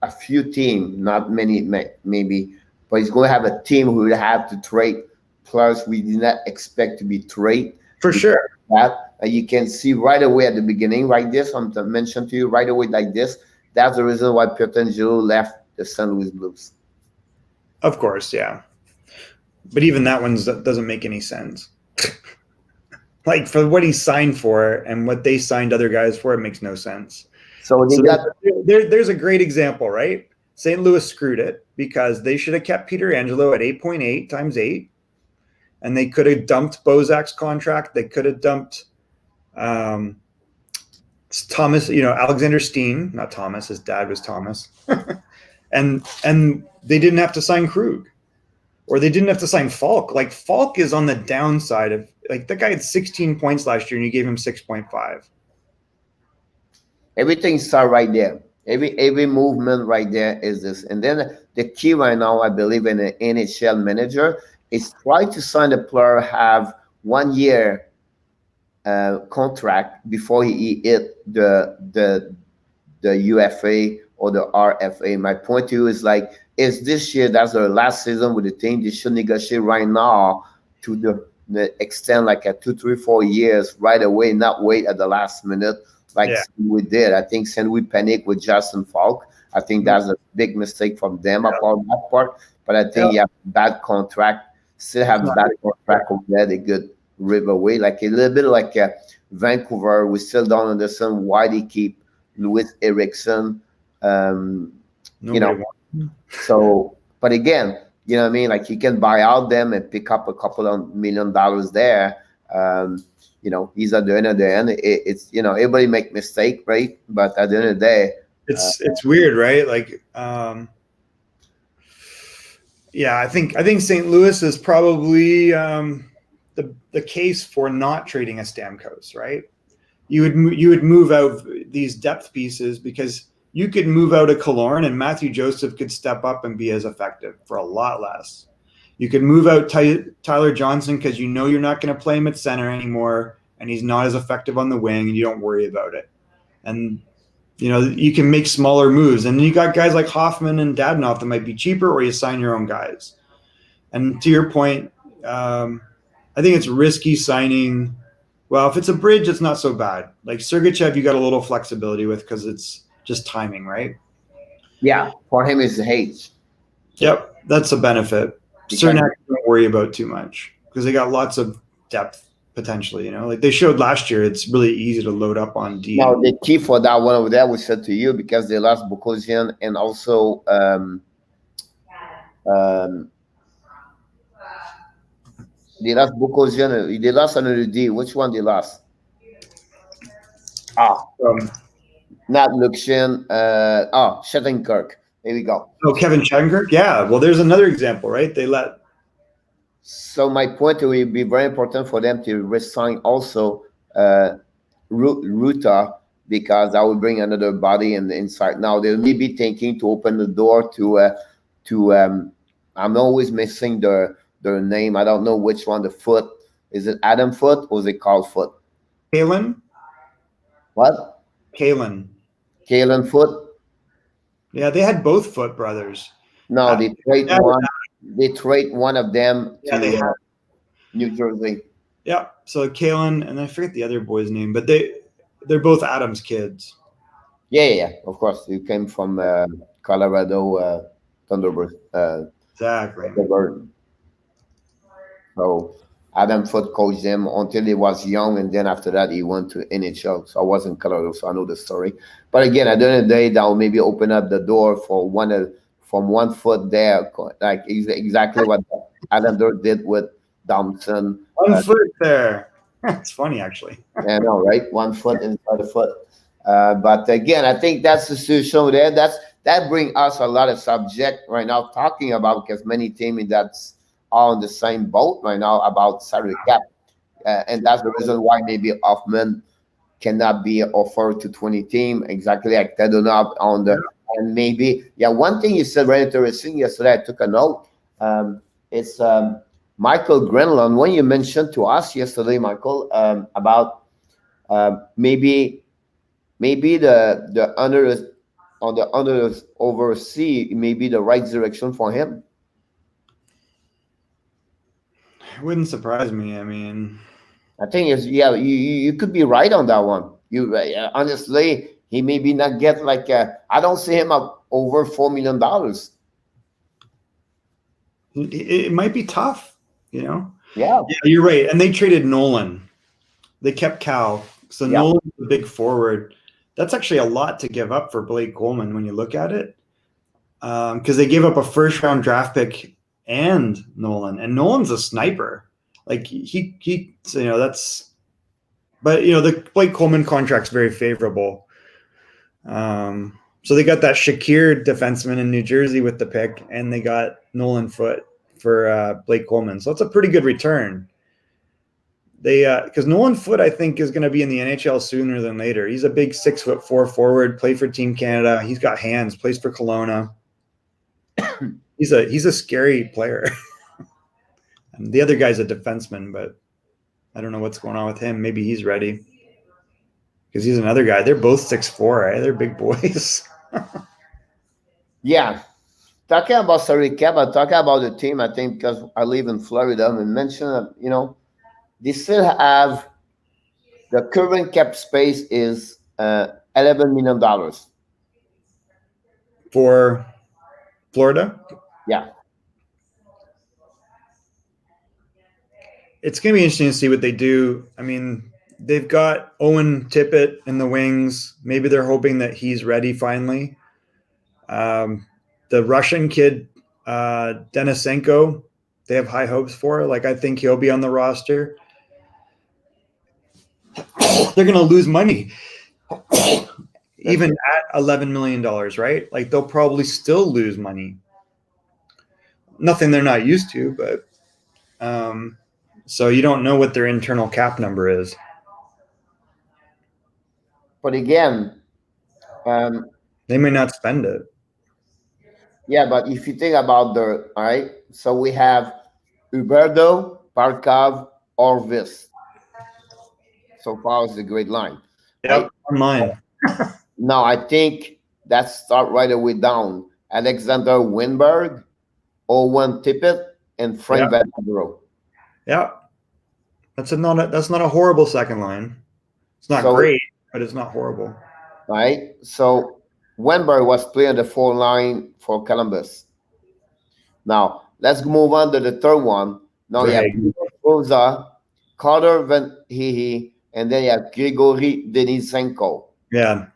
Speaker 1: a few teams, not many maybe, but he's going to have a team who will have to trade players we did not expect to be trade.
Speaker 2: For sure.
Speaker 1: That you can see right away at the beginning, like this. I'm to mention to you right away, like this. That's the reason why Pietrangelo left the St. Louis Blues.
Speaker 2: Of course, yeah. But even that one doesn't make any sense. Like for what he signed for and what they signed other guys for, it makes no sense.
Speaker 1: So
Speaker 2: there's a great example, right? St. Louis screwed it because they should have kept Pietrangelo at 8.8 times 8, and they could have dumped Bozak's contract. They could have dumped Thomas, Alexander Steen, not Thomas. His dad was Thomas, and they didn't have to sign Krug. Or they didn't have to sign Falk. Like Falk is on the downside of like that guy had 16 points last year and you gave him 6.5.
Speaker 1: Everything start right there. Every movement right there is this. And then the key right now, I believe, in an NHL manager is try to sign a player have 1 year contract before he hit the UFA or the RFA. My point to you is like, is this year that's their last season with the team? They should negotiate right now to the extent like a 2, 3, 4 years right away, not wait at the last minute like we did. I think St. Louis panic with Justin Falk. I think that's a big mistake from them upon that part. But I think you have bad contract, still have bad contract over there. They could rip away like a little bit like Vancouver. We still don't understand why they keep Louis Eriksson. So, but again, you know what I mean? Like you can buy out them and pick up a couple of $1 million there. He's at the end of the end. It's everybody make mistake, right? But at the end of the day,
Speaker 2: it's weird, right? Like, I think St. Louis is probably the case for not trading a Stamkos, right? You would move out these depth pieces because you could move out a Kaloran and Matthew Joseph could step up and be as effective for a lot less. You could move out Tyler Johnson because you're not going to play him at center anymore and he's not as effective on the wing and you don't worry about it. And, you can make smaller moves. And you got guys like Hoffman and Dadonov that might be cheaper or you sign your own guys. And to your point, I think it's risky signing. Well, if it's a bridge, it's not so bad. Like Sergachev, you got a little flexibility with because it's just timing, right?
Speaker 1: Yeah, for him it's the age.
Speaker 2: Yep, that's a benefit. Cernak don't worry about too much because they got lots of depth potentially. Like they showed last year, it's really easy to load up on D.
Speaker 1: Now the key for that one over there, we said to you, because they lost Bukosian and also they lost Bukosian. They lost another D. Which one they lost? Not Luxian. Shattenkirk. There we go.
Speaker 2: Oh, Kevin Shattenkirk? Yeah. Well, there's another example, right?
Speaker 1: So my point will be very important for them to resign also Ruta, because that will bring another body in the inside. Now they may be thinking to open the door to I'm always missing their name. I don't know which one. The Foot. Is it Adam Foot or is it Carl Foot?
Speaker 2: Kalen?
Speaker 1: What?
Speaker 2: Kalen.
Speaker 1: Kalen Foot.
Speaker 2: Yeah, they had both Foot brothers.
Speaker 1: No, they trade
Speaker 2: Yeah,
Speaker 1: one. They trade one of them
Speaker 2: yeah, they
Speaker 1: to
Speaker 2: had.
Speaker 1: New Jersey.
Speaker 2: Yeah, so Kalen and I forget the other boy's name, but they're both Adams kids.
Speaker 1: Yeah, yeah, yeah, of course. You came from Colorado Thunderbird.
Speaker 2: Exactly.
Speaker 1: Thunderbird. So Adam Foote coached him until he was young, and then after that he went to NHL. So I was in Colorado, so I know the story. But again, at the end of the day, that will maybe open up the door for from 1 foot there, like exactly what Adam Dirk did with Thompson.
Speaker 2: One foot there. It's funny actually.
Speaker 1: I know, right? 1 foot inside the foot. But again, I think that's the situation there. That brings us a lot of subject right now talking about because many teams that's all in the same boat right now about salary cap, and that's the reason why maybe Hoffman cannot be offered to 20 team exactly like Tedonov on the and maybe one thing you said very interesting yesterday. I took a note. It's Michael Grenland when you mentioned to us yesterday, Michael, about maybe the under on the under oversee may be the right direction for him.
Speaker 2: It wouldn't surprise me. I mean,
Speaker 1: I think is you could be right on that one. You honestly he maybe not get like I don't see him up over $4 million.
Speaker 2: it might be tough, you know.
Speaker 1: Yeah,
Speaker 2: Yeah, you're right. And they traded Nolan. They kept Cal. So
Speaker 1: yeah,
Speaker 2: Nolan's a big forward. That's actually a lot to give up for Blake Coleman when you look at it. Because they gave up a first round draft pick and Nolan. And Nolan's a sniper. Like he that's but the Blake Coleman contract's very favorable. So they got that Shakir defenseman in New Jersey with the pick, and they got Nolan Foot for Blake Coleman. So it's a pretty good return. They because Nolan Foot I think is going to be in the NHL sooner than later. He's a big 6'4" forward, played for Team Canada. He's got hands, plays for Kelowna. He's a scary player. And the other guy's a defenseman, but I don't know what's going on with him. Maybe he's ready because he's another guy. They're both 6'4", right? They're big boys.
Speaker 1: yeah. Talking about salary cap, but talking about the team, I think because I live in Florida, and mentioned that they still have the current cap space is $11 million.
Speaker 2: For Florida,
Speaker 1: Yeah,
Speaker 2: it's going to be interesting to see what they do. I mean, they've got Owen Tippett in the wings. Maybe they're hoping that he's ready finally. The Russian kid, Denisenko, they have high hopes for. Like, I think he'll be on the roster. They're going to lose money. Even at $11 million, right? Like, they'll probably still lose money. Nothing they're not used to, but so you don't know what their internal cap number is.
Speaker 1: but again,
Speaker 2: They may not spend it.
Speaker 1: yeah, but if you think about all right, so we have Huberto, Barkov, Orvis. So far is a great line.
Speaker 2: Yep,
Speaker 1: Right?
Speaker 2: online.
Speaker 1: Now I think that start right away down. Alexander Winberg, Owen Tippett, and Frank Vandenborough.
Speaker 2: Yeah, that's not a horrible second line. It's not great, but it's not horrible.
Speaker 1: Right? So Wenberg was playing the 4 line for Columbus. Now let's move on to the third one. Now you have Rosa, Carter Van Hehe, and then you have Grigory Denisenko.
Speaker 2: Yeah,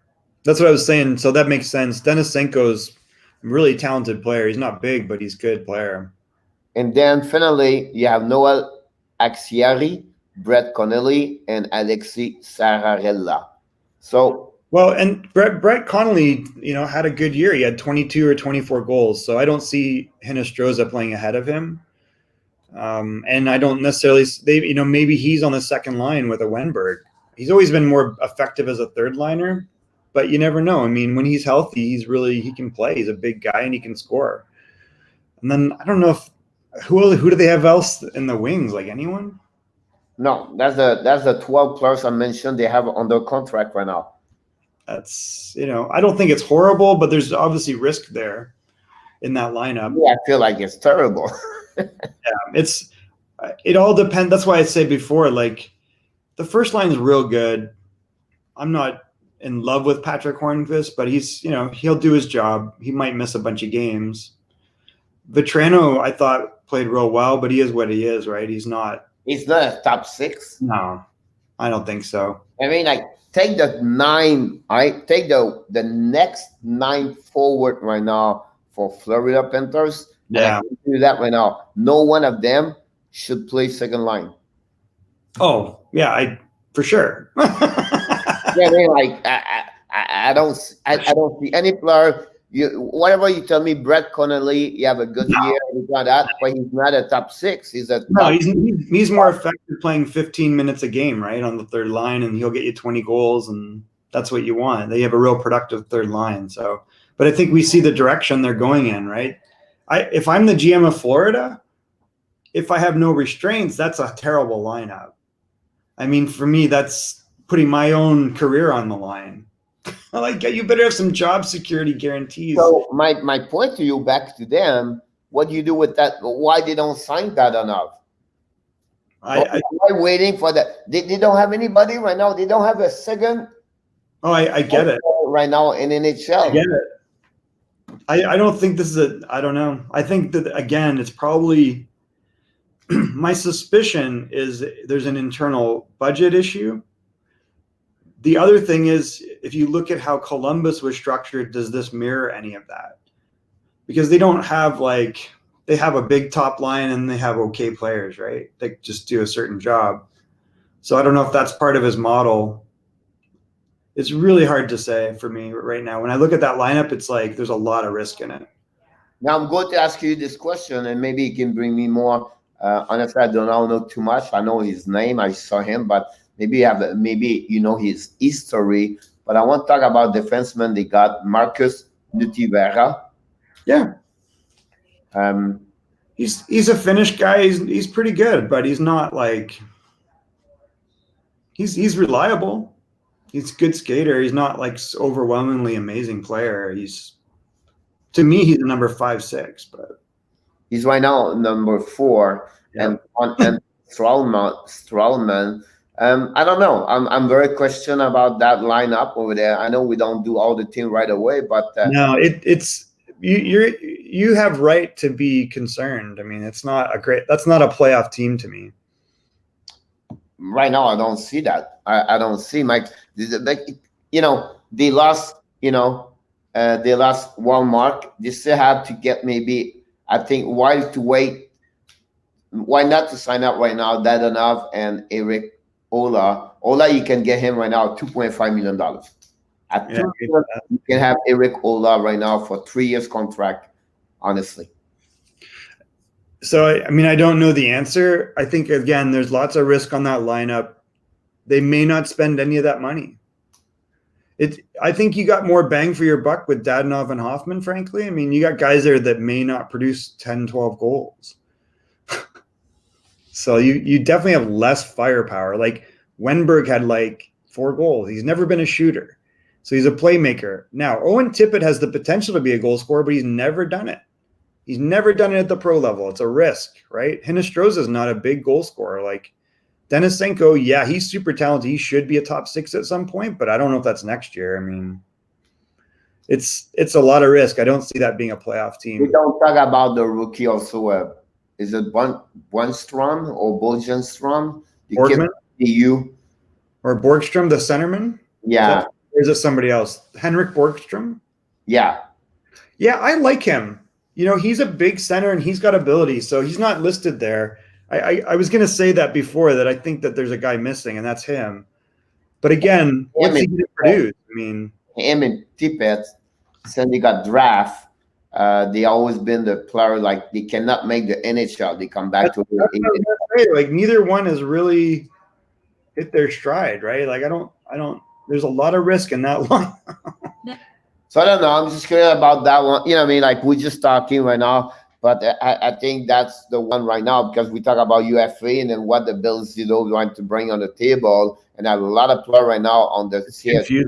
Speaker 2: that's what I was saying. So that makes sense. Denisenko's a really talented player. He's not big, but he's a good player.
Speaker 1: And then finally, you have Noel Axiari, Brett Connolly, and Alexi Sararella. So
Speaker 2: well, and Brett Connolly, had a good year. He had 22 or 24 goals. So I don't see Hinostroza playing ahead of him. And I don't necessarily, maybe he's on the second line with a Wenberg. He's always been more effective as a third liner, but you never know. I mean, when he's healthy, he can play. He's a big guy and he can score. And then I don't know who do they have else in the wings? Like anyone?
Speaker 1: No, that's the 12 players I mentioned. They have under contract right now.
Speaker 2: That's, I don't think it's horrible, but there's obviously risk there in that lineup.
Speaker 1: Yeah, I feel like it's terrible.
Speaker 2: It all depends. That's why I say before, like the first line is real good. I'm not in love with Patrick Hornqvist, but he's, he'll do his job. He might miss a bunch of games. Vetrano, I thought played real well, but he is what he is, right? He's not.
Speaker 1: He's not a top 6.
Speaker 2: No, I don't think so.
Speaker 1: I mean, like take the 9. I take the next 9 forward right now for Florida Panthers.
Speaker 2: Yeah.
Speaker 1: And I can do that right now. No one of them should play second line.
Speaker 2: Oh yeah, for sure.
Speaker 1: Yeah, I mean, like I don't see any player. Whatever you tell me, Brett Connolly, you have a good year, he's not that, but he's not a top 6. He's a
Speaker 2: no. He's more effective playing 15 minutes a game, right, on the third line, and he'll get you 20 goals, and that's what you want. They have a real productive third line. So, but I think we see the direction they're going in, right? If I'm the GM of Florida, if I have no restraints, that's a terrible lineup. I mean, for me, that's putting my own career on the line. Like, you better have some job security guarantees.
Speaker 1: So my point to you, back to them, what do you do with that? Why they don't sign that enough? Why waiting for that? They don't have anybody right now. They don't have a second.
Speaker 2: Oh, I get it.
Speaker 1: Right now in NHL.
Speaker 2: I get it. I don't think this is I don't know. I think that, again, it's probably my suspicion is there's an internal budget issue. The other thing is, if you look at how Columbus was structured, does this mirror any of that? Because they don't have they have a big top line and they have okay players, right? They just do a certain job. So I don't know if that's part of his model. It's really hard to say for me right now. When I look at that lineup, it's like there's a lot of risk in it.
Speaker 1: Now I'm going to ask you this question, and maybe you can bring me more. Honestly, I don't know too much. I know his name. I saw him, but maybe you know his history. But I want to talk about defensemen. They got Marcus Nutivera.
Speaker 2: Yeah. He's a Finnish guy. He's pretty good, but he's not he's reliable. He's a good skater. He's not overwhelmingly amazing player. To me, he's a number 5-6, but
Speaker 1: he's right now number 4. Yeah. And Stralman. I don't know. I'm very questioned about that lineup over there. I know we don't do all the team right away, but
Speaker 2: no, it's you have right to be concerned. I mean, that's not a playoff team to me.
Speaker 1: Right now, I don't see that. I don't see Mike. They lost. They lost Walmart. They still have to get maybe. I think why to wait? Why not to sign up right now? Dadonov and Eric Ola. You can get him right now $2.5 million. At $2 million, you can have Eric Ola right now for 3 years contract. Honestly.
Speaker 2: So, I mean, I don't know the answer. I think, again, there's lots of risk on that lineup. They may not spend any of that money. I think you got more bang for your buck with Dadonov and Hoffman, frankly. I mean, you got guys there that may not produce 10, 12 goals. So you definitely have less firepower. Wenberg had 4 goals. He's never been a shooter. So he's a playmaker. Now, Owen Tippett has the potential to be a goal scorer, but he's never done it. He's never done it at the pro level. It's a risk, right? Hinostroza is not a big goal scorer. Denisenko, yeah, he's super talented. He should be a top 6 at some point, but I don't know if that's next year. I mean, it's a lot of risk. I don't see that being a playoff team.
Speaker 1: We don't talk about the rookie also. Is it Borgstrom or Borgenstrom?
Speaker 2: Borgman? Or Borgstrom, the centerman?
Speaker 1: Yeah.
Speaker 2: Or is it somebody else? Henrik Borgstrom?
Speaker 1: Yeah.
Speaker 2: Yeah, I like him. He's a big center and he's got ability, so he's not listed there. I was going to say that before, that I think that there's a guy missing, and that's him. But again, what's he going to produce? I mean,
Speaker 1: him and Tippett, since they got draft, they always been the player they cannot make the NHL. They come back to
Speaker 2: it. Neither one has really hit their stride, right? I don't. There's a lot of risk in that one.
Speaker 1: So I don't know. I'm just curious about that one. You know what I mean? We're just talking right now. But I think that's the one right now, because we talk about UFA and then what the Bills, want to bring on the table. And a lot of players right now on the CSU.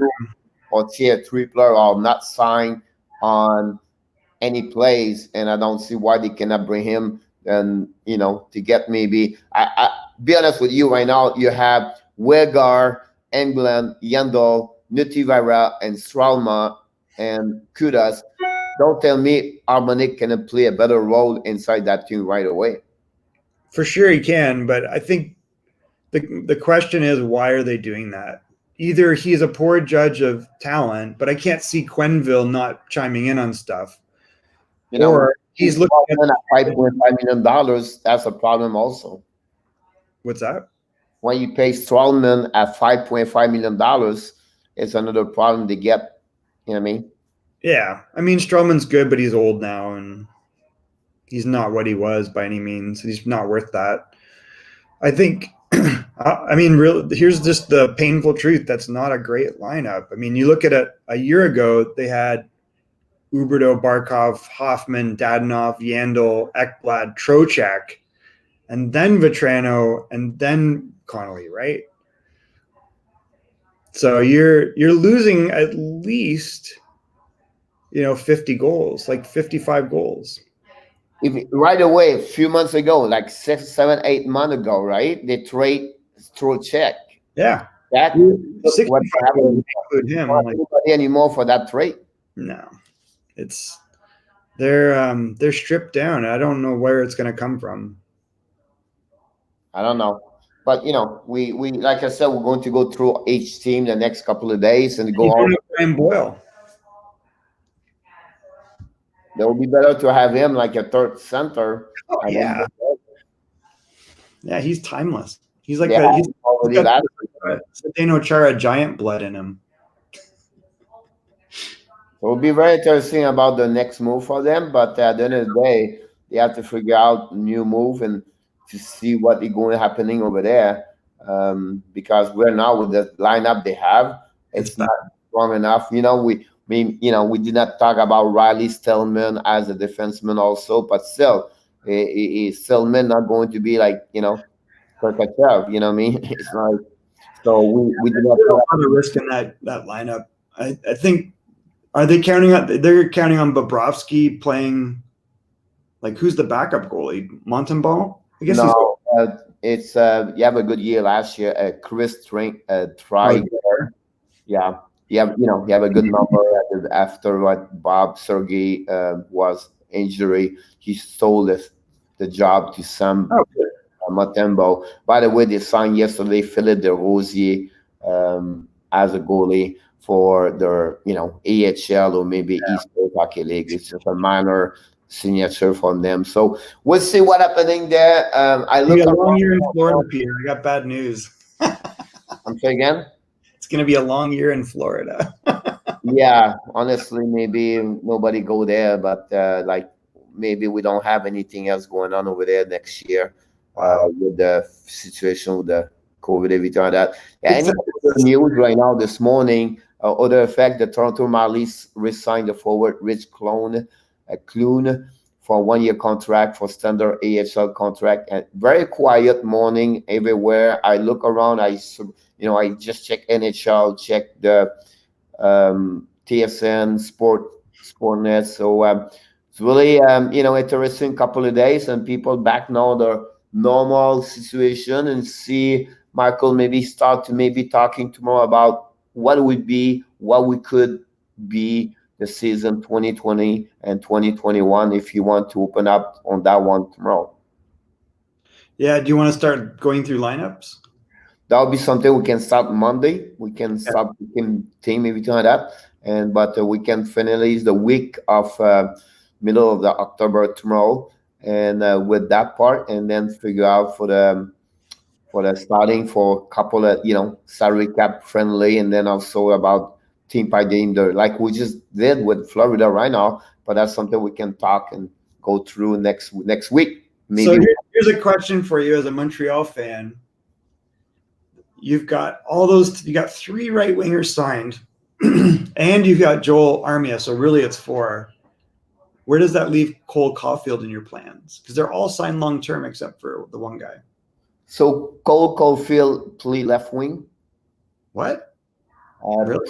Speaker 1: or tier three player are not signed on any plays, and I don't see why they cannot bring him. And to get maybe, I be honest with you right now, you have Wegar, England, Yandel, Nutivara, and Stralma and Kudas. Don't tell me Armonic can play a better role inside that team right away.
Speaker 2: For sure he can, but I think the question is, why are they doing that? Either he's a poor judge of talent, but I can't see Quenneville not chiming in on stuff,
Speaker 1: When
Speaker 2: or he's
Speaker 1: he's
Speaker 2: looking at
Speaker 1: $5.5 million, that's a problem also.
Speaker 2: what's that?
Speaker 1: When you pay Strawman at $5.5 million, it's another problem to get. You know what I mean?
Speaker 2: Yeah, I mean Stroman's good, but he's old now, and he's not what he was by any means. He's not worth that. I think. I mean, here's just the painful truth. That's not a great lineup. I mean, you look at it a year ago, they had Huberto, Barkov, Hoffman, Dadonov, Yandel, Ekblad, Trocheck, and then Vetrano, and then Connolly, right? So you're losing at least 50 goals, like 55 goals.
Speaker 1: If right away, a few months ago, like 6, 7, 8 months ago, right? They trade through check.
Speaker 2: Yeah.
Speaker 1: That
Speaker 2: 65
Speaker 1: what happened.
Speaker 2: include him.
Speaker 1: Not
Speaker 2: Like,
Speaker 1: anybody anymore for that trade.
Speaker 2: no, it's they're stripped down. I don't know where it's going to come from.
Speaker 1: I don't know. But we like I said, we're going to go through each team the next couple of days and go
Speaker 2: You don't
Speaker 1: on.
Speaker 2: have Brian Boyle.
Speaker 1: It would be better to have him like a third center.
Speaker 2: Oh
Speaker 1: And
Speaker 2: yeah,
Speaker 1: then
Speaker 2: yeah. He's timeless. He's like
Speaker 1: they have
Speaker 2: he's
Speaker 1: already
Speaker 2: got
Speaker 1: that.
Speaker 2: Zdeno Chara giant blood in him.
Speaker 1: It will be very interesting about the next move for them, but at the end of the day, they have to figure out a new move and to see what is going happening over there. Because we're now with the lineup they have,
Speaker 2: It's
Speaker 1: it's not strong enough. We did not talk about Riley Stillman as a defenseman also, but still, Stillman not going to be like Kurkachev. You know what I mean? It's like so we did not.
Speaker 2: a lot of risk in that lineup. I think. Are they counting on? They're counting on Bobrovsky playing. Like, who's the backup goalie? Montembeault? I guess
Speaker 1: No, it's you have a good year last year. Chris Try. Yeah, you have a good number after what Bob Sergey was injury. He stole the job to Sam Matembo. By the way, they signed yesterday Philippe de Rosier as a goalie for their AHL or maybe East Coast Hockey League. It's just a minor signature from them. So we'll see what happening there. I look
Speaker 2: a long
Speaker 1: around.
Speaker 2: year in Florida, Peter. I got bad news.
Speaker 1: I'm saying again.
Speaker 2: It's going to be a long year in Florida.
Speaker 1: Yeah, honestly, maybe nobody go there, but like maybe we don't have anything else going on over there next year with the situation with the COVID, everything like that. Yeah, any other news right now this morning? Other effect, the Toronto Marlies resigned the forward Rich Clune for a 1-year contract for standard AHL contract. And very quiet morning everywhere. I look around. I just check NHL, check the TSN Sportnet. So it's really interesting couple of days, and people back now their normal situation and see Michael maybe start to maybe talking tomorrow about what would be what we could be the season 2020 and 2021 if you want to open up on that one tomorrow.
Speaker 2: Yeah, do you want to start going through lineups?
Speaker 1: That would be something we can start Monday. We can start team everything like that, but we can finalize the week of middle of the October tomorrow, and with that part, and then figure out for the starting for a couple of salary cap friendly, and then also about team by team, like we just did with Florida right now. But that's something we can talk and go through next week. Maybe.
Speaker 2: So here's a question for you as a Montreal fan. You've got you got 3 right wingers signed, and you've got Joel Armia. So really, it's 4. Where does that leave Cole Caulfield in your plans? Because they're all signed long term except for the one guy.
Speaker 1: So Cole Caulfield play left wing.
Speaker 2: What?
Speaker 1: Uh,
Speaker 2: Really?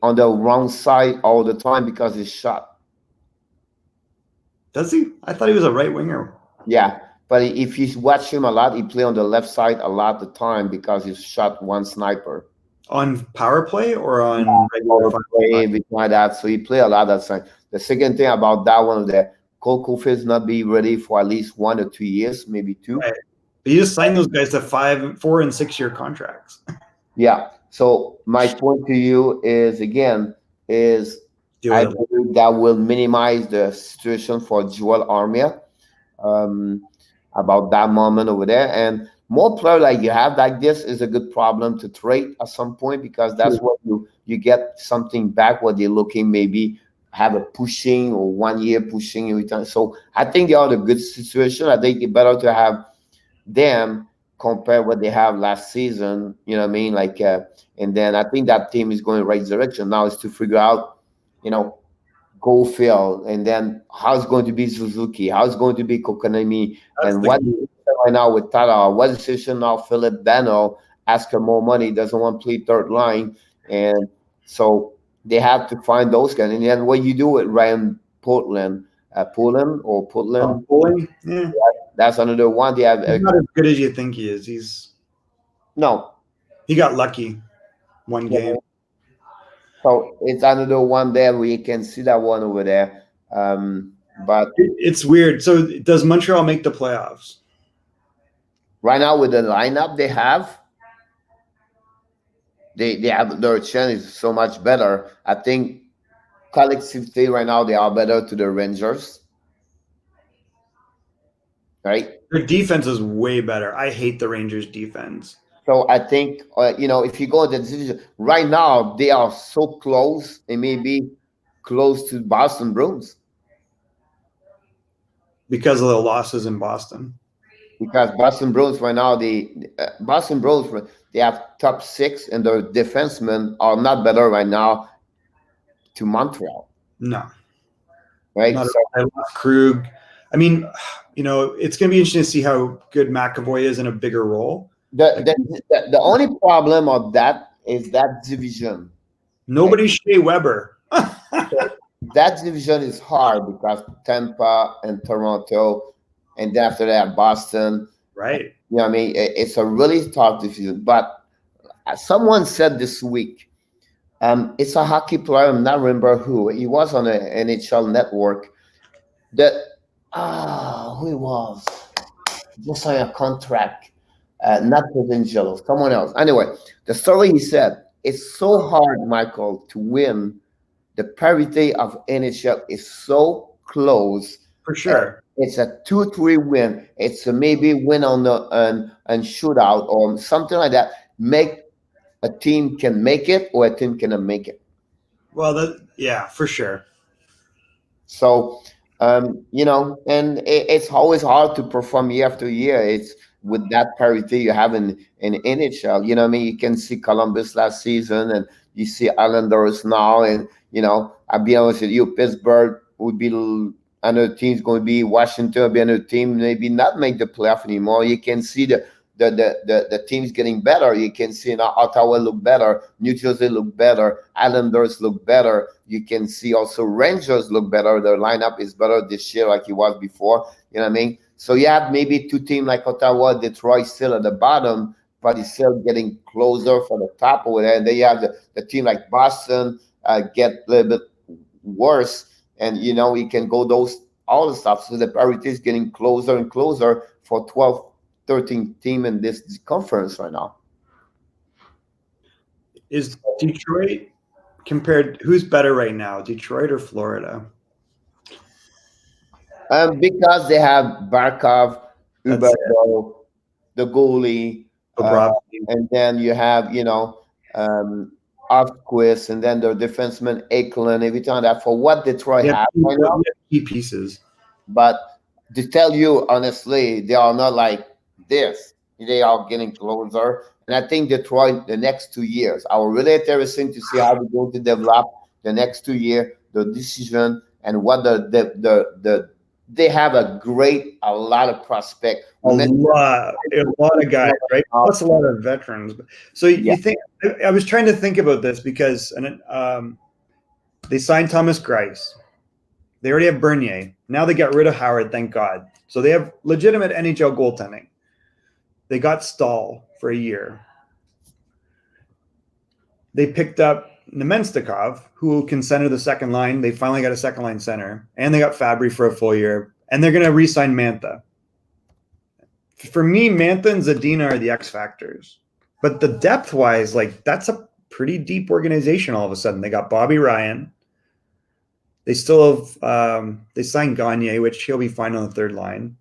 Speaker 1: on the wrong side all the time because he's shot.
Speaker 2: Does he? I thought he was a right winger.
Speaker 1: Yeah, but if you watch him a lot, he play on the left side a lot of the time because he's shot one sniper.
Speaker 2: On power play or
Speaker 1: Yeah,
Speaker 2: on regular
Speaker 1: power
Speaker 2: fire?
Speaker 1: play, everything like that. So he play a lot of time. The second thing about that one, the Cole Kofield's not be ready for at least 1 or 2 years, maybe two.
Speaker 2: Right. But you just signed those guys to 4 and 6 year contracts.
Speaker 1: Yeah. So my point to you is again is
Speaker 2: Do
Speaker 1: I
Speaker 2: it.
Speaker 1: believe that will minimize the situation for Joel Armia. um, about that moment over there. And more player like you have like this is a good problem to trade at some point because that's what you get something back what they're looking maybe have a pushing or 1 year pushing every time. So I think they are in a good situation. I think it's better to have them compare what they have last season. You know what I mean? And then I think that team is going the right direction. Now is to figure out, you know, go Phil, and then how's going to be Suzuki, how's going to be Kokonami,
Speaker 2: That's
Speaker 1: and
Speaker 2: the
Speaker 1: what right now with Tara, what decision now Philip Dano asking more money, doesn't want to play third line, and so they have to find those guys. And then what you do with Ryan Portland, Portland,
Speaker 2: bowling. Yeah.
Speaker 1: that's another one. They have
Speaker 2: He's not as good as you think he is.
Speaker 1: no,
Speaker 2: He got lucky one game.
Speaker 1: so it's another one there where you can see that one over there. But
Speaker 2: It's weird. So does Montreal make the playoffs?
Speaker 1: right now with the lineup they have, they have their chance is so much better. I think collectively right now they are better to the Rangers, right?
Speaker 2: Their defense is way better. I hate the Rangers defense
Speaker 1: So I think if you go to the division right now, they are so close. They may be close to Boston Bruins
Speaker 2: because of the losses in Boston.
Speaker 1: because Boston Bruins right now Boston Bruins they have top six and their defensemen are not better right now to Montreal,
Speaker 2: No,
Speaker 1: right?
Speaker 2: not at
Speaker 1: So
Speaker 2: all. I lost Krug. I mean, it's going to be interesting to see how good McAvoy is in a bigger role.
Speaker 1: the the only problem of that is that division. Okay?
Speaker 2: Nobody's Shea Weber.
Speaker 1: So that division is hard because Tampa and Toronto, and then after that Boston.
Speaker 2: Right.
Speaker 1: You know what I mean? It's a really tough division. But someone said this week, it's a hockey player. I'm not remember who. He was on the NHL Network. That who he was just signed a contract. Not Angelo, someone else. Anyway, the story he said it's so hard, Michael, to win. The parity of NHL is so close.
Speaker 2: For sure.
Speaker 1: It's a 2-3 win. It's a maybe win on the and shootout or something like that. Make a team can make it or a team cannot make it.
Speaker 2: Well, yeah, for sure.
Speaker 1: So and it's always hard to perform year after year. It's with that parity you have in NHL. You know what I mean? You can see Columbus last season and you see Islanders now, and I'll be honest with you, Pittsburgh would be another team's going to be Washington will be another team, maybe not make the playoff anymore. You can see the teams getting better. You can see now Ottawa look better, New Jersey look better, Islanders look better. You can see also Rangers look better. Their lineup is better this year like it was before. You know what I mean? So you have maybe two teams like Ottawa, Detroit still at the bottom, but it's still getting closer for the top over there. And then you have the team like Boston get a little bit worse. And you can go those all the stuff. So the parity is getting closer and closer for 12, 13 team in this conference right now.
Speaker 2: Is Detroit compared? Who's better right now, Detroit or Florida?
Speaker 1: Because they have Barkov,
Speaker 2: That's
Speaker 1: Huberto, the goalie,
Speaker 2: Bobrovsky.
Speaker 1: and then you have Offquist, and then their defenseman Eklund. Every time that for what Detroit
Speaker 2: They
Speaker 1: have
Speaker 2: have
Speaker 1: right now,
Speaker 2: key pieces.
Speaker 1: but to tell you honestly, they are not like this. They are getting closer, and I think Detroit the next 2 years. I will really interesting to see how they're going to develop the next 2 years, the decision and what the they have a lot of prospect.
Speaker 2: A lot of guys, right? Plus a lot of veterans. So
Speaker 1: Yeah.
Speaker 2: you think I was trying to think about this because they signed Thomas Grice. They already have Bernier. Now they got rid of Howard, thank God. So they have legitimate NHL goaltending. They got Stahl for a year. They picked up Nemenstikov, who can center the second line. They finally got a second line center. And they got Fabry for a full year. And they're going to re-sign Mantha. For me, Mantha and Zadina are the X factors. But the depth-wise, like, that's a pretty deep organization all of a sudden. They got Bobby Ryan. They still have they signed Gagne, which he'll be fine on the third line.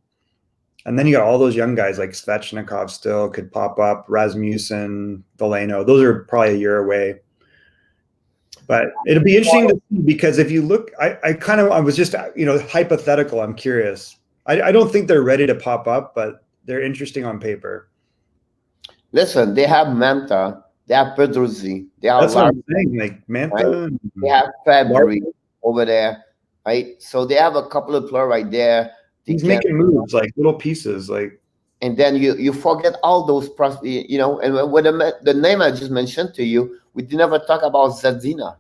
Speaker 2: And then you got all those young guys like Svechnikov still could pop up, Rasmussen, Devellano. Those are probably a year away. But it'll be interesting to see because if you look, I was just, hypothetical. I'm curious. I don't think they're ready to pop up, but they're interesting on paper.
Speaker 1: Listen, they have Mantha, they have Pedrozi, they have
Speaker 2: That's what I'm saying. Like Mantha,
Speaker 1: right? They have Fabry over there, right? So they have a couple of players right there.
Speaker 2: He's making moves, like little pieces, like.
Speaker 1: And then you forget all those and with the name I just mentioned to you, we did never talk about Zadina.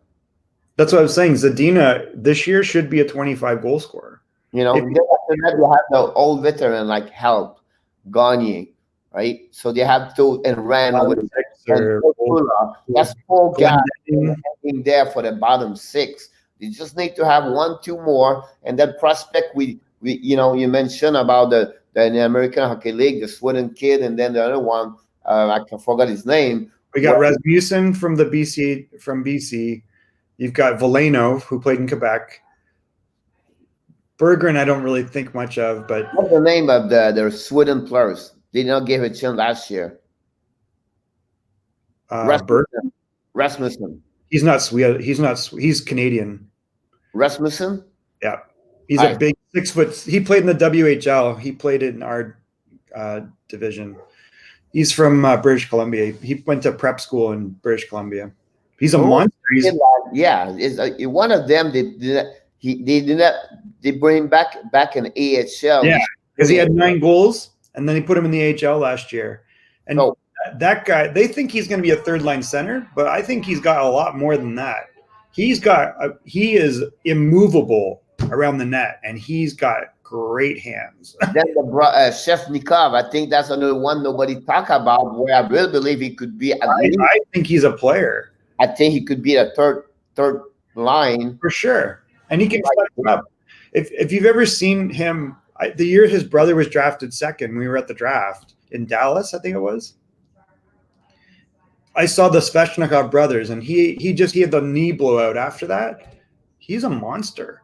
Speaker 2: That's what I was saying. Zadina this year should be a 25 goal scorer.
Speaker 1: Then after that, you have the old veteran like Help, Gagne, right? So they have to and ran over there. That's 4 guys in there for the bottom 6. They just need to have 1, 2 more, and that prospect we you mentioned about the American Hockey League, the Sweden kid, and then the other one, I forgot his name.
Speaker 2: We got Rasmussen from BC. You've got Devellano, who played in Quebec. Berggren, I don't really think much of, but
Speaker 1: what's the name of their Sweden players? They did not give a chance last year. Rasmussen.
Speaker 2: He's not Swedish. He's Canadian.
Speaker 1: Rasmussen?
Speaker 2: Yeah. He's a big 6 foot. He played in the WHL. He played in our division. He's from British Columbia. He went to prep school in British Columbia. He's a monster.
Speaker 1: One of them they bring him back in AHL.
Speaker 2: Yeah, because he had 9 goals, and then he put him in the AHL last year. And that guy, they think he's going to be a third line center, but I think he's got a lot more than that. He is immovable around the net, and he's got great hands.
Speaker 1: Then the Chef Nikov, I think that's another one nobody talk about. Where I really believe he could be.
Speaker 2: I think he's a player.
Speaker 1: I think he could be a third line
Speaker 2: for sure, and he can step up. If you've ever seen him, the year his brother was drafted second, we were at the draft in Dallas, I think it was. I saw the Svechnikov brothers, and he had the knee blowout after that. He's a monster.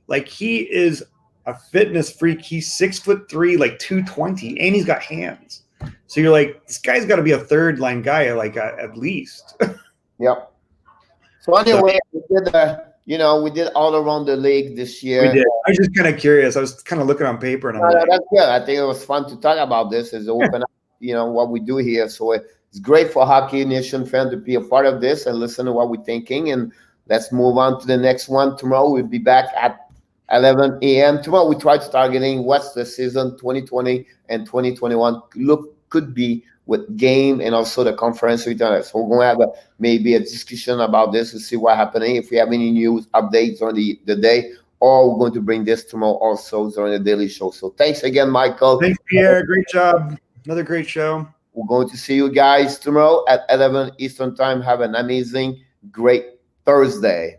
Speaker 2: Like, he is a fitness freak. He's 6'3", like 220, and he's got hands. So you're like, this guy's got to be a third line guy, like at least.
Speaker 1: Yep. So anyway, we did all around the league this year.
Speaker 2: We did. I was just kind of curious. I was kind of looking on paper, and
Speaker 1: that's good. I think it was fun to talk about this. Is open up, what we do here. So it's great for Hockey Nation fans to be a part of this and listen to what we're thinking. And let's move on to the next one. Tomorrow we'll be back at 11 a.m. Tomorrow we try to targeting what's the season 2020 and 2021 could be with game and also the conference return. So we're going to have maybe a discussion about this to see what's happening. If we have any news updates on the day, or we're going to bring this tomorrow also during the daily show. So thanks again, Michael.
Speaker 2: Thanks, Pierre. Great job. Another great show.
Speaker 1: We're going to see you guys tomorrow at 11 Eastern time. Have an amazing, great Thursday.